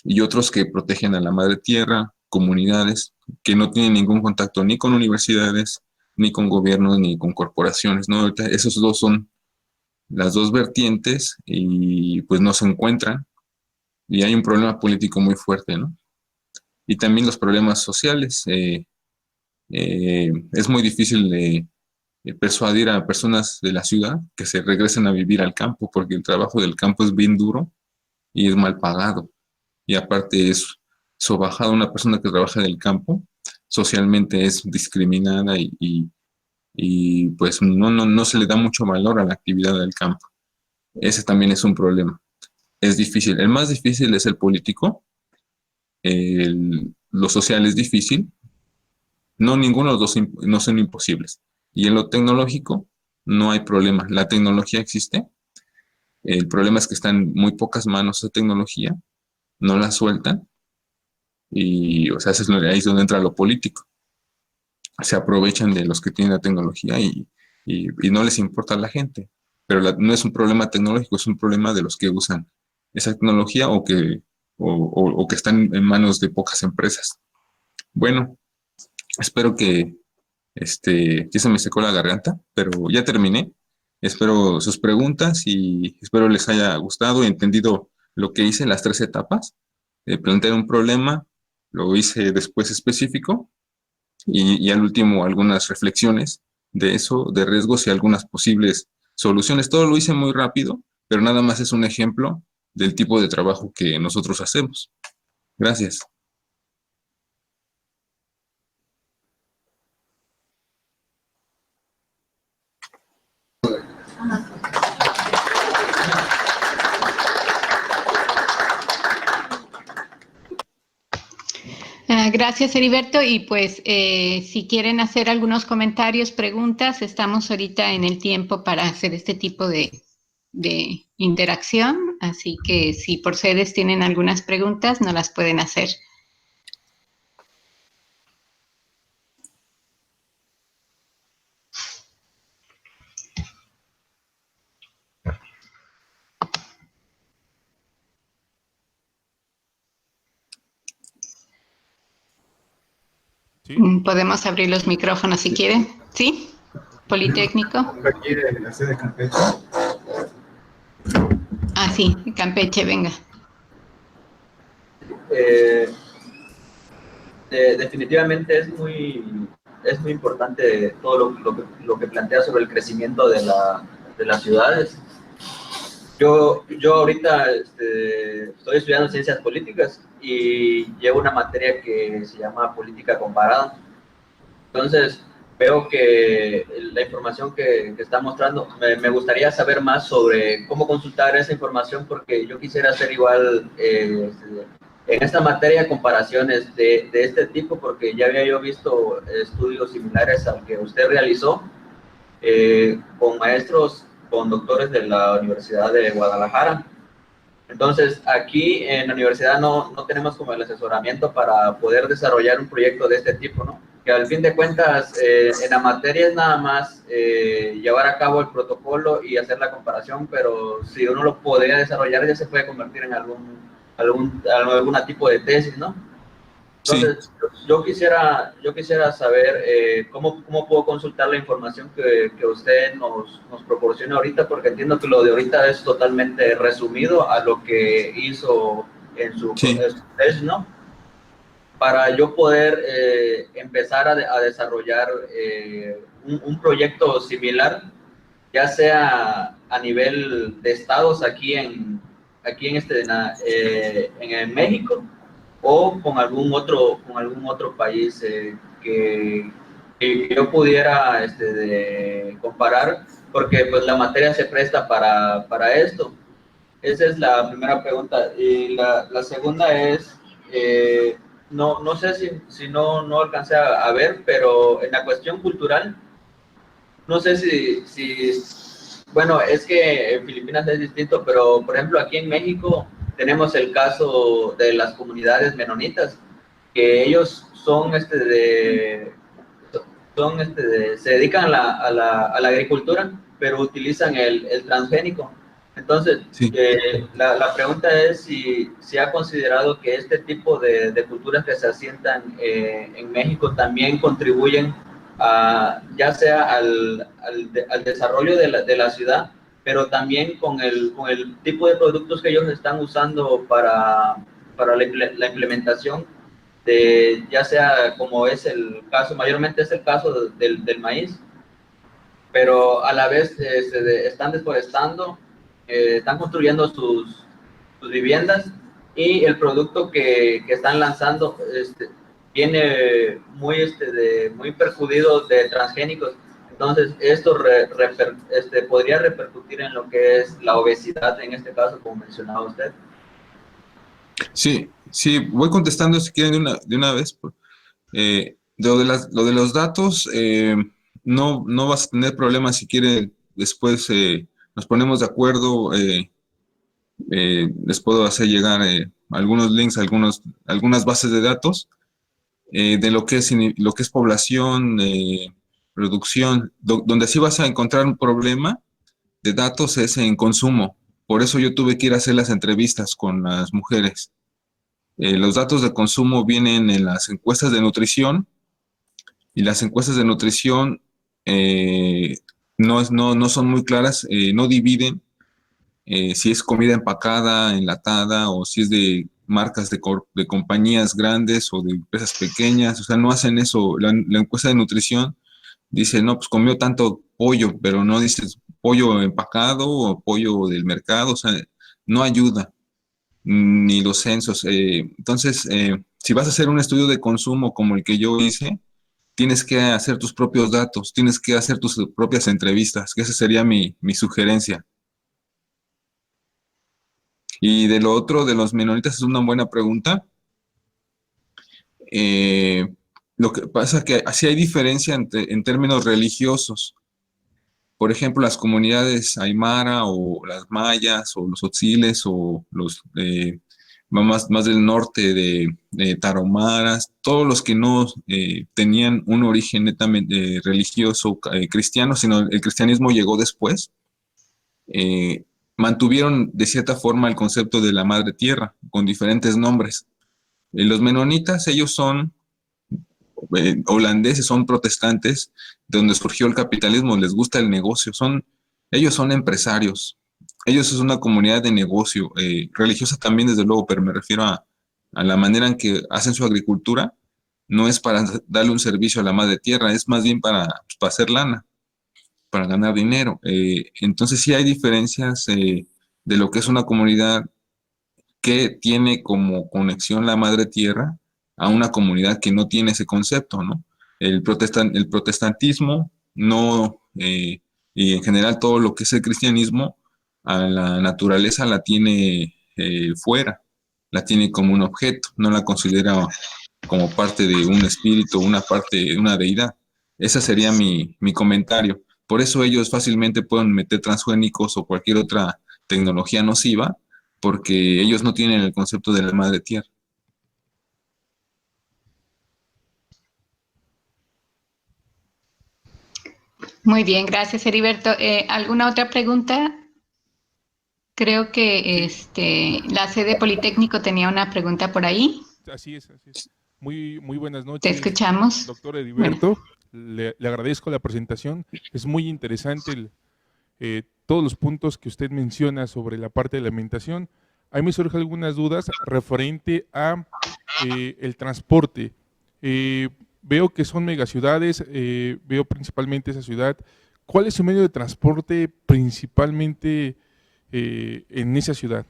y otros que protegen a la madre tierra, comunidades que no tienen ningún contacto ni con universidades, ni con gobiernos, ni con corporaciones, ¿no? Ahorita esos dos son las dos vertientes y pues no se encuentran y hay un problema político muy fuerte, ¿no? Y también los problemas sociales. Es muy difícil persuadir a personas de la ciudad que se regresen a vivir al campo porque el trabajo del campo es bien duro y es mal pagado. Y aparte es sobajado una persona que trabaja en el campo, socialmente es discriminada y pues no se le da mucho valor a la actividad del campo. Ese también es un problema. Es difícil. El más difícil es el político. Lo social es difícil. No, ninguno de los dos no son imposibles. Y en lo tecnológico no hay problema. La tecnología existe. El problema es que está en muy pocas manos esa tecnología, no la sueltan y, o sea, ahí es donde entra lo político. Se aprovechan de los que tienen la tecnología y no les importa a la gente. Pero no es un problema tecnológico, es un problema de los que usan esa tecnología o que están en manos de pocas empresas. Bueno, espero que ya se me secó la garganta, pero ya terminé. Espero sus preguntas y espero les haya gustado y entendido lo que hice, las tres etapas. Plantear un problema, lo hice después específico y al último algunas reflexiones de eso, de riesgos y algunas posibles soluciones. Todo lo hice muy rápido, pero nada más es un ejemplo del tipo de trabajo que nosotros hacemos. Gracias. Gracias, Heriberto. Y pues si quieren hacer algunos comentarios, preguntas, estamos ahorita en el tiempo para hacer este tipo de interacción. Así que si por sedes tienen algunas preguntas, nos las pueden hacer. ¿Sí? Podemos abrir los micrófonos si quieren. ¿Sí? Politécnico. Aquí de la sede de Campeche. Ah, sí, Campeche, venga. Definitivamente es muy importante todo lo que plantea sobre el crecimiento de las ciudades. Yo ahorita estoy estudiando ciencias políticas y llevo una materia que se llama política comparada. Entonces, veo que la información que está mostrando, me gustaría saber más sobre cómo consultar esa información porque yo quisiera hacer igual en esta materia comparaciones de este tipo porque ya había yo visto estudios similares al que usted realizó con maestros, con doctores de la Universidad de Guadalajara. Entonces, aquí en la universidad no tenemos como el asesoramiento para poder desarrollar un proyecto de este tipo, ¿no? Que al fin de cuentas, en la materia es nada más llevar a cabo el protocolo y hacer la comparación, pero si uno lo podría desarrollar, ya se puede convertir en algún tipo de tesis, ¿no? Entonces, sí. yo quisiera saber cómo puedo consultar la información que usted nos proporciona ahorita, porque entiendo que lo de ahorita es totalmente resumido a lo que hizo en su tesis, ¿no? Para yo poder empezar a desarrollar un proyecto similar, ya sea a nivel de estados aquí en México, o con algún otro país que yo pudiera comparar, porque pues la materia se presta para esto. Esa es la primera pregunta. Y la segunda es, no sé si no alcancé a ver, pero en la cuestión cultural, no sé si bueno, es que en Filipinas es distinto, pero por ejemplo aquí en México tenemos el caso de las comunidades menonitas, que ellos son se dedican a la agricultura, pero utilizan el transgénico. Entonces, Sí. la pregunta es si ha considerado que este tipo de culturas que se asientan en México también contribuyen ya sea al desarrollo de la ciudad, pero también con el tipo de productos que ellos están usando para la implementación de, ya sea como es el caso, mayormente es el caso del maíz, pero a la vez están desforestando, están construyendo sus viviendas y el producto que están lanzando viene muy, muy perjudido de transgénicos. Entonces, esto podría repercutir en lo que es la obesidad, en este caso, como mencionaba usted. Sí, sí, voy contestando si quieren de una vez. Lo de los datos, no vas a tener problemas si quiere. Después nos ponemos de acuerdo. Les puedo hacer llegar algunos links, algunas bases de datos de lo que es población, producción. Donde sí vas a encontrar un problema de datos es en consumo. Por eso yo tuve que ir a hacer las entrevistas con las mujeres. Los datos de consumo vienen en las encuestas de nutrición y las encuestas de nutrición no son muy claras, no dividen si es comida empacada, enlatada o si es de marcas de compañías grandes o de empresas pequeñas. O sea, no hacen eso. La encuesta de nutrición dice, no, pues comió tanto pollo, pero no dice pollo empacado o pollo del mercado. O sea, no ayuda ni los censos. Entonces, si vas a hacer un estudio de consumo como el que yo hice, tienes que hacer tus propios datos, tienes que hacer tus propias entrevistas, que esa sería mi sugerencia. Y de lo otro, de los menonitas, es una buena pregunta. Eh, lo que pasa es que así hay diferencia en términos religiosos. Por ejemplo, las comunidades aymara o las mayas o los otziles o los más del norte de tarahumaras, todos los que no tenían un origen netamente religioso cristiano, sino el cristianismo llegó después, mantuvieron de cierta forma el concepto de la madre tierra con diferentes nombres. Los menonitas, ellos son holandeses, son protestantes, de donde surgió el capitalismo, les gusta el negocio, ellos son empresarios, ellos es una comunidad de negocio, religiosa también desde luego, pero me refiero a la manera en que hacen su agricultura, no es para darle un servicio a la madre tierra, es más bien para hacer lana, para ganar dinero. Entonces sí hay diferencias de lo que es una comunidad que tiene como conexión la madre tierra a una comunidad que no tiene ese concepto, ¿no? El protestantismo no, y en general todo lo que es el cristianismo, a la naturaleza la tiene fuera, la tiene como un objeto, no la considera como parte de un espíritu, una parte de una deidad. Ese sería mi comentario. Por eso ellos fácilmente pueden meter transgénicos o cualquier otra tecnología nociva, porque ellos no tienen el concepto de la madre tierra. Muy bien, gracias, Heriberto. ¿Alguna otra pregunta? Creo que la sede Politécnico tenía una pregunta por ahí. Así es, así es. Muy buenas noches. Te escuchamos. Doctor Heriberto, le agradezco la presentación. Es muy interesante todos los puntos que usted menciona sobre la parte de la alimentación. A mí me surgen algunas dudas referente a el transporte. Veo que son megaciudades, veo principalmente esa ciudad. ¿Cuál es su medio de transporte principalmente en esa ciudad?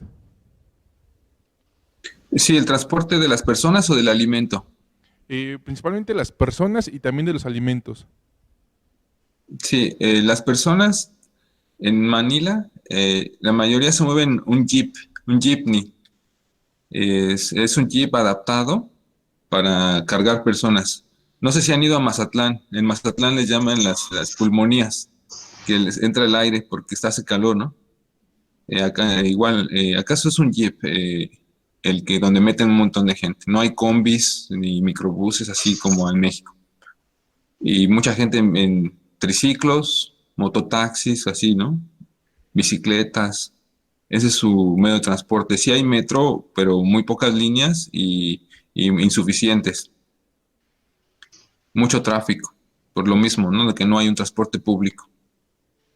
Sí, el transporte de las personas o del alimento. Principalmente las personas y también de los alimentos. Sí, las personas en Manila, la mayoría se mueven un jeepney. Es un jeep adaptado para cargar personas. No sé si han ido a Mazatlán. En Mazatlán les llaman las pulmonías, que les entra el aire porque hace calor, ¿no? Acá igual, acaso es un jeep, donde meten un montón de gente. No hay combis ni microbuses así como en México. Y mucha gente en triciclos, mototaxis, así, ¿no? Bicicletas. Ese es su medio de transporte. Sí hay metro, pero muy pocas líneas y insuficientes. Mucho tráfico, por lo mismo, ¿no? De que no hay un transporte público,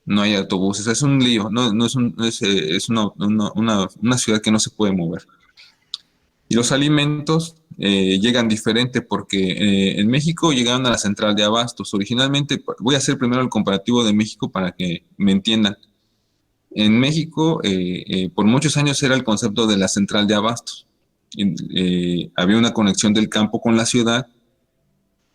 no hay autobuses, es un lío, no es, es una ciudad que no se puede mover. Y los alimentos llegan diferente porque en México llegaron a la central de abastos. Originalmente, voy a hacer primero el comparativo de México para que me entiendan. En México, por muchos años era el concepto de la central de abastos. Había una conexión del campo con la ciudad.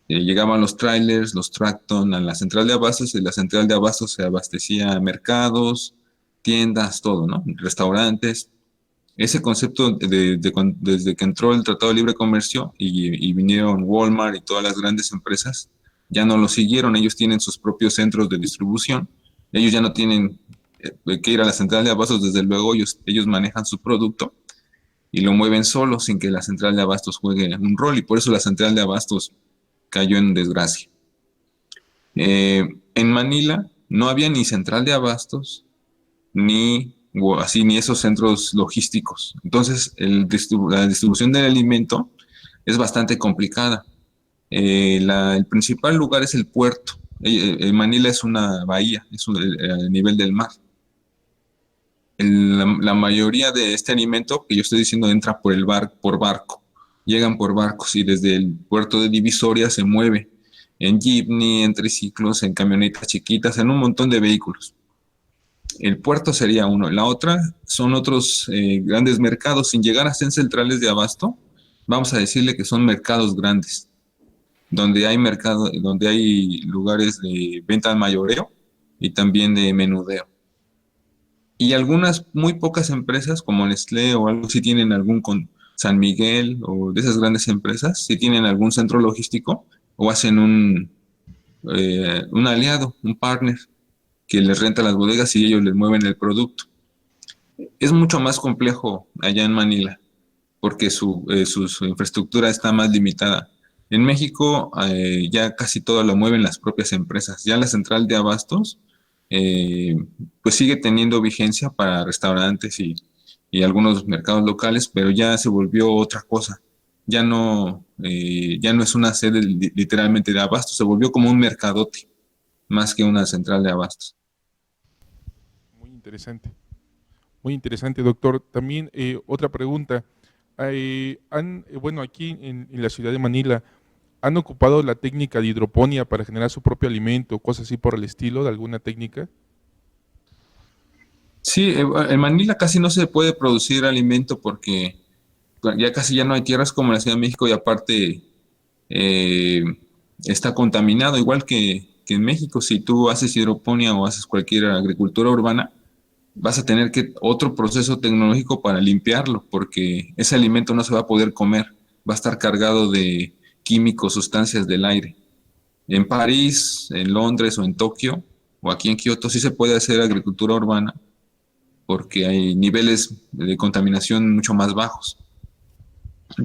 Llegaban los trailers, los Tracton a la central de abastos, y la central de abastos se abastecía a mercados, tiendas, todo, ¿no? Restaurantes. Ese concepto desde que entró el Tratado de Libre Comercio y vinieron Walmart y todas las grandes empresas, ya no lo siguieron. Ellos tienen sus propios centros de distribución. Ellos ya no tienen que ir a la central de abastos, desde luego ellos manejan su producto y lo mueven solo sin que la central de abastos juegue un rol, y por eso la central de abastos cayó en desgracia. En Manila no había ni central de abastos, ni esos centros logísticos. Entonces, la distribución del alimento es bastante complicada. El principal lugar es el puerto. Manila es una bahía, es a nivel del mar. La mayoría de este alimento que yo estoy diciendo entra por barco. Llegan por barcos y desde el puerto de Divisoria se mueve en jeepney, en triciclos, en camionetas chiquitas, en un montón de vehículos. El puerto sería uno. La otra son otros grandes mercados, sin llegar a ser centrales de abasto. Vamos a decirle que son mercados grandes, donde hay lugares de venta al mayoreo y también de menudeo. Y algunas muy pocas empresas como Nestlé o algo, si tienen con San Miguel o de esas grandes empresas, si tienen algún centro logístico o hacen un aliado, un partner, que les renta las bodegas y ellos les mueven el producto. Es mucho más complejo allá en Manila, porque su infraestructura está más limitada. En México ya casi todo lo mueven las propias empresas. Ya la central de abastos pues sigue teniendo vigencia para restaurantes y algunos mercados locales, pero ya se volvió otra cosa. Ya no es una sede literalmente de abastos, se volvió como un mercadote, más que una central de abastos. Muy interesante, doctor. También otra pregunta. Aquí en la ciudad de Manila, ¿han ocupado la técnica de hidroponía para generar su propio alimento, cosas así por el estilo, de alguna técnica? Sí, en Manila casi no se puede producir alimento porque ya no hay tierras como en la Ciudad de México, y aparte está contaminado, igual que en México. Si tú haces hidroponía o haces cualquier agricultura urbana, vas a tener otro proceso tecnológico para limpiarlo, porque ese alimento no se va a poder comer, va a estar cargado de químicos, sustancias del aire. En París, en Londres o en Tokio, o aquí en Kioto, sí se puede hacer agricultura urbana, porque hay niveles de contaminación mucho más bajos.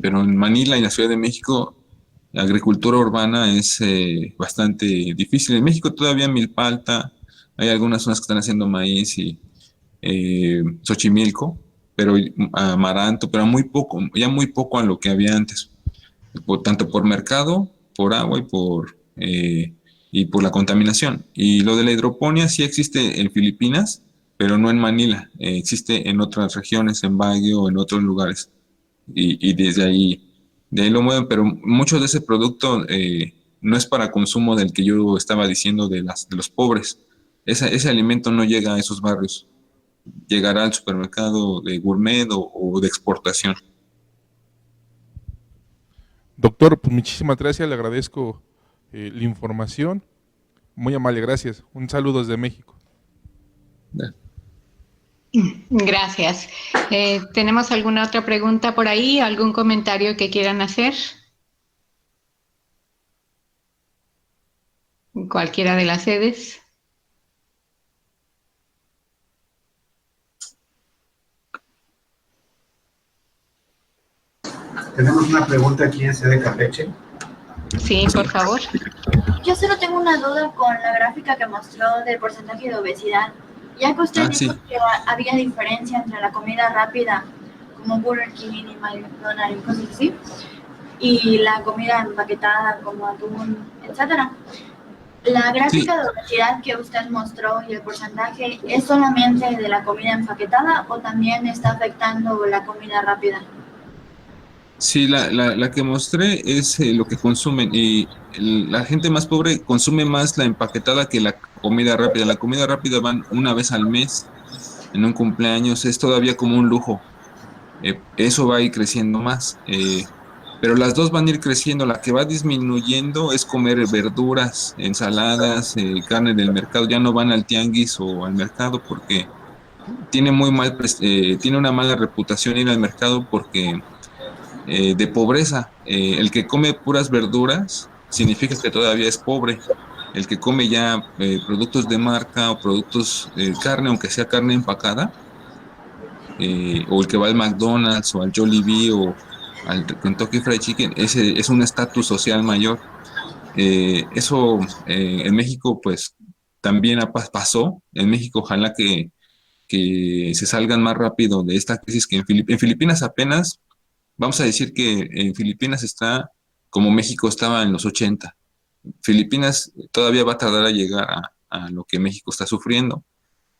Pero en Manila y en la Ciudad de México, la agricultura urbana es bastante difícil. En México todavía milpa alta, hay algunas zonas que están haciendo maíz y Xochimilco, pero amaranto, pero muy poco a lo que había antes, tanto por mercado, por agua y por la contaminación. Y lo de la hidroponía sí existe en Filipinas, pero no en Manila, existe en otras regiones, en Baguio o en otros lugares, y de ahí lo mueven, pero mucho de ese producto no es para consumo del que yo estaba diciendo de los pobres. Ese alimento no llega a esos barrios, llegará al supermercado de gourmet o de exportación. Doctor, pues muchísimas gracias, le agradezco la información. Muy amable, gracias. Un saludo desde México. Gracias. ¿Tenemos alguna otra pregunta por ahí? ¿Algún comentario que quieran hacer? Cualquiera de las sedes. Tenemos una pregunta aquí en sede Campeche. Sí, por favor. Yo solo tengo una duda con la gráfica que mostró del porcentaje de obesidad. Ya que usted Sí. dijo que había diferencia entre la comida rápida, como Burger King y McDonald's y cosas así, y la comida empaquetada como atún, etcétera. La Sí, gráfica de obesidad que usted mostró y el porcentaje, ¿es solamente de la comida empaquetada o también está afectando la comida rápida? sí, la que mostré es lo que consumen y la gente más pobre consume más la empaquetada que la comida rápida. La comida rápida van una vez al mes en un cumpleaños, es todavía como un lujo. Eso va a ir creciendo más. Pero las dos van a ir creciendo. La que va disminuyendo es comer verduras, ensaladas, carne del mercado. Ya no van al tianguis o al mercado porque tiene una mala reputación ir al mercado porque de pobreza. El que come puras verduras significa que todavía es pobre. El que come ya productos de marca o productos carne, aunque sea carne empacada, o el que va al McDonald's o al Jollibee o al Kentucky Fried Chicken, ese es un estatus social mayor. Eso en México pues también pasó. En México ojalá que se salgan más rápido de esta crisis que en Filipinas apenas. Vamos a decir que en Filipinas está como México estaba en los 80. Filipinas todavía va a tardar a llegar a lo que México está sufriendo,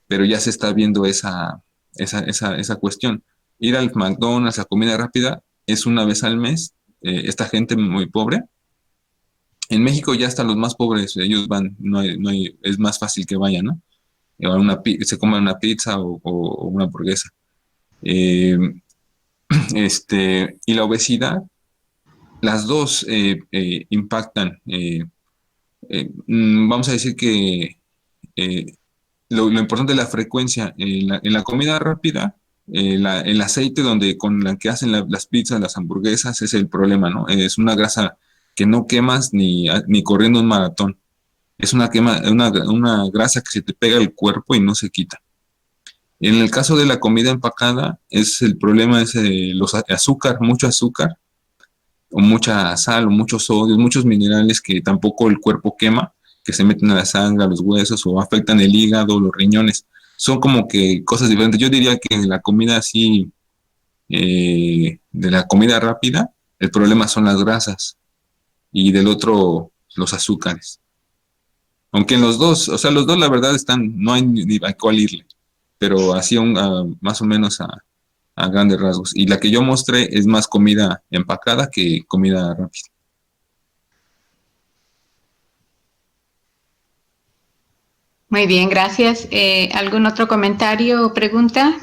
pero ya se está viendo esa cuestión. Ir al McDonald's, a comida rápida, es una vez al mes. Esta gente muy pobre. En México ya hasta los más pobres, ellos van, es más fácil que vayan, ¿no? Se coman una pizza o una hamburguesa. Eh, y la obesidad, las dos impactan. Vamos a decir que eh, lo importante es la frecuencia. En la comida rápida, el aceite con la que hacen las pizzas, las hamburguesas, es el problema, ¿no? Es una grasa que no quemas ni corriendo un maratón. Es una grasa que se te pega al cuerpo y no se quita. En el caso de la comida empacada, el problema es mucho azúcar o mucha sal, o muchos sodios, muchos minerales que tampoco el cuerpo quema, que se meten a la sangre, a los huesos o afectan el hígado, los riñones. Son como que cosas diferentes. Yo diría que la comida así, de la comida rápida, el problema son las grasas y del otro los azúcares. Aunque en los dos, o sea, los dos la verdad no hay ni a cuál irle, pero así más o menos a grandes rasgos. Y la que yo mostré es más comida empacada que comida rápida. Muy bien, gracias. ¿Algún otro comentario o pregunta?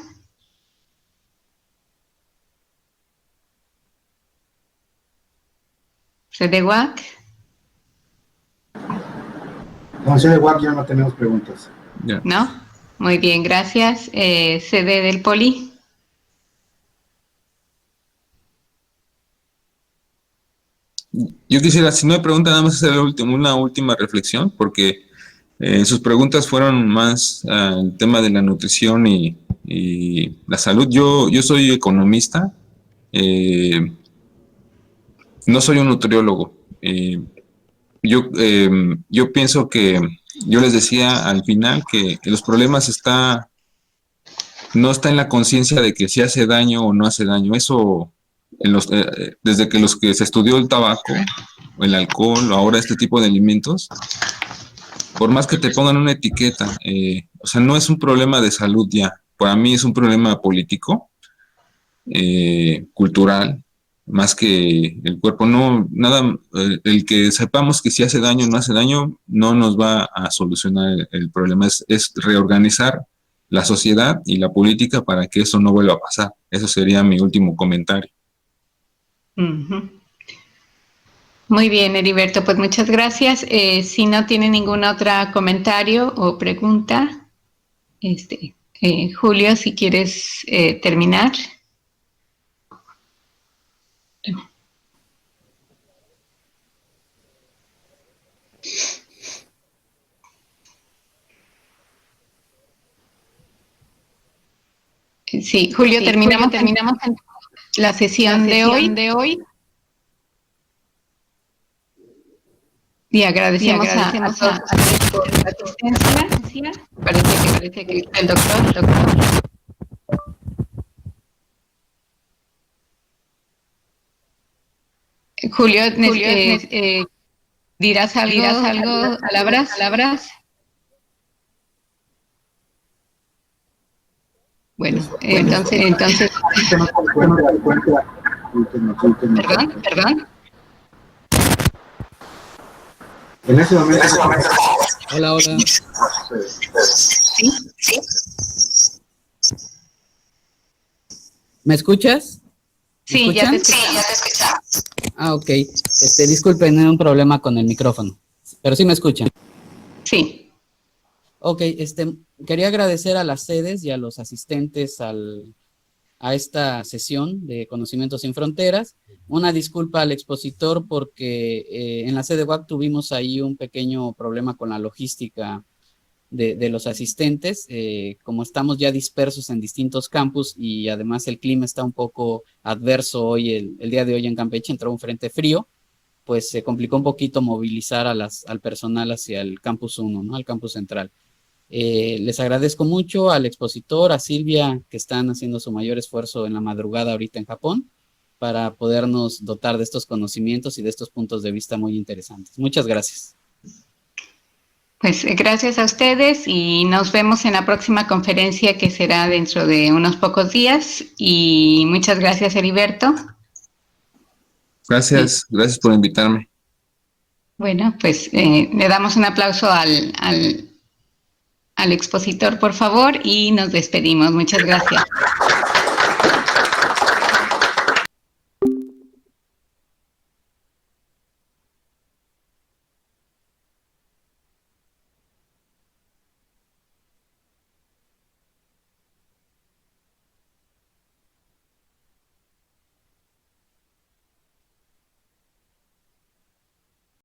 ¿CDWAC? No, de WAC ya no tenemos preguntas. Ya. ¿No? Muy bien, gracias. ¿CD del Poli? Yo quisiera, si no me preguntan, nada más hacer una última reflexión, porque sus preguntas fueron más al tema de la nutrición y la salud. Yo soy economista, no soy un nutriólogo. Yo pienso que yo les decía al final que los problemas no está en la conciencia de que si hace daño o no hace daño. Eso, desde que los que se estudió el tabaco, o el alcohol, o ahora este tipo de alimentos, por más que te pongan una etiqueta, o sea, no es un problema de salud ya. Para mí es un problema político, cultural, más que el cuerpo. No, nada, el que sepamos que si hace daño o no hace daño, no nos va a solucionar el problema. Es reorganizar la sociedad y la política para que eso no vuelva a pasar. Eso sería mi último comentario. Uh-huh. Muy bien, Heriberto, pues muchas gracias. Si no tiene ningún otro comentario o pregunta, Julio, si quieres terminar. Sí, Julio, terminamos la sesión de hoy. Y agradecemos a todos ustedes por la asistencia. Parece que el doctor. Julio, ¿dirás algo? ¿Palabras? Bueno, entonces, perdón. En ese momento. Hola. Sí. ¿Me escuchas? Sí, ya te escuchamos. Ah, ok. Disculpen, hay un problema con el micrófono, pero sí me escuchan. Sí. Ok, quería agradecer a las sedes y a los asistentes a esta sesión de Conocimientos sin Fronteras. Una disculpa al expositor porque en la sede UAC tuvimos ahí un pequeño problema con la logística de los asistentes. Como estamos ya dispersos en distintos campus y además el clima está un poco adverso hoy, el día de hoy en Campeche entró un frente frío, pues se complicó un poquito movilizar al personal hacia el campus 1, ¿no? Al campus central. Les agradezco mucho al expositor, a Silvia, que están haciendo su mayor esfuerzo en la madrugada ahorita en Japón para podernos dotar de estos conocimientos y de estos puntos de vista muy interesantes. Muchas gracias. Pues gracias a ustedes y nos vemos en la próxima conferencia que será dentro de unos pocos días. Y muchas gracias, Heriberto. Gracias por invitarme. Bueno, pues le damos un aplauso al expositor, por favor, y nos despedimos. Muchas gracias.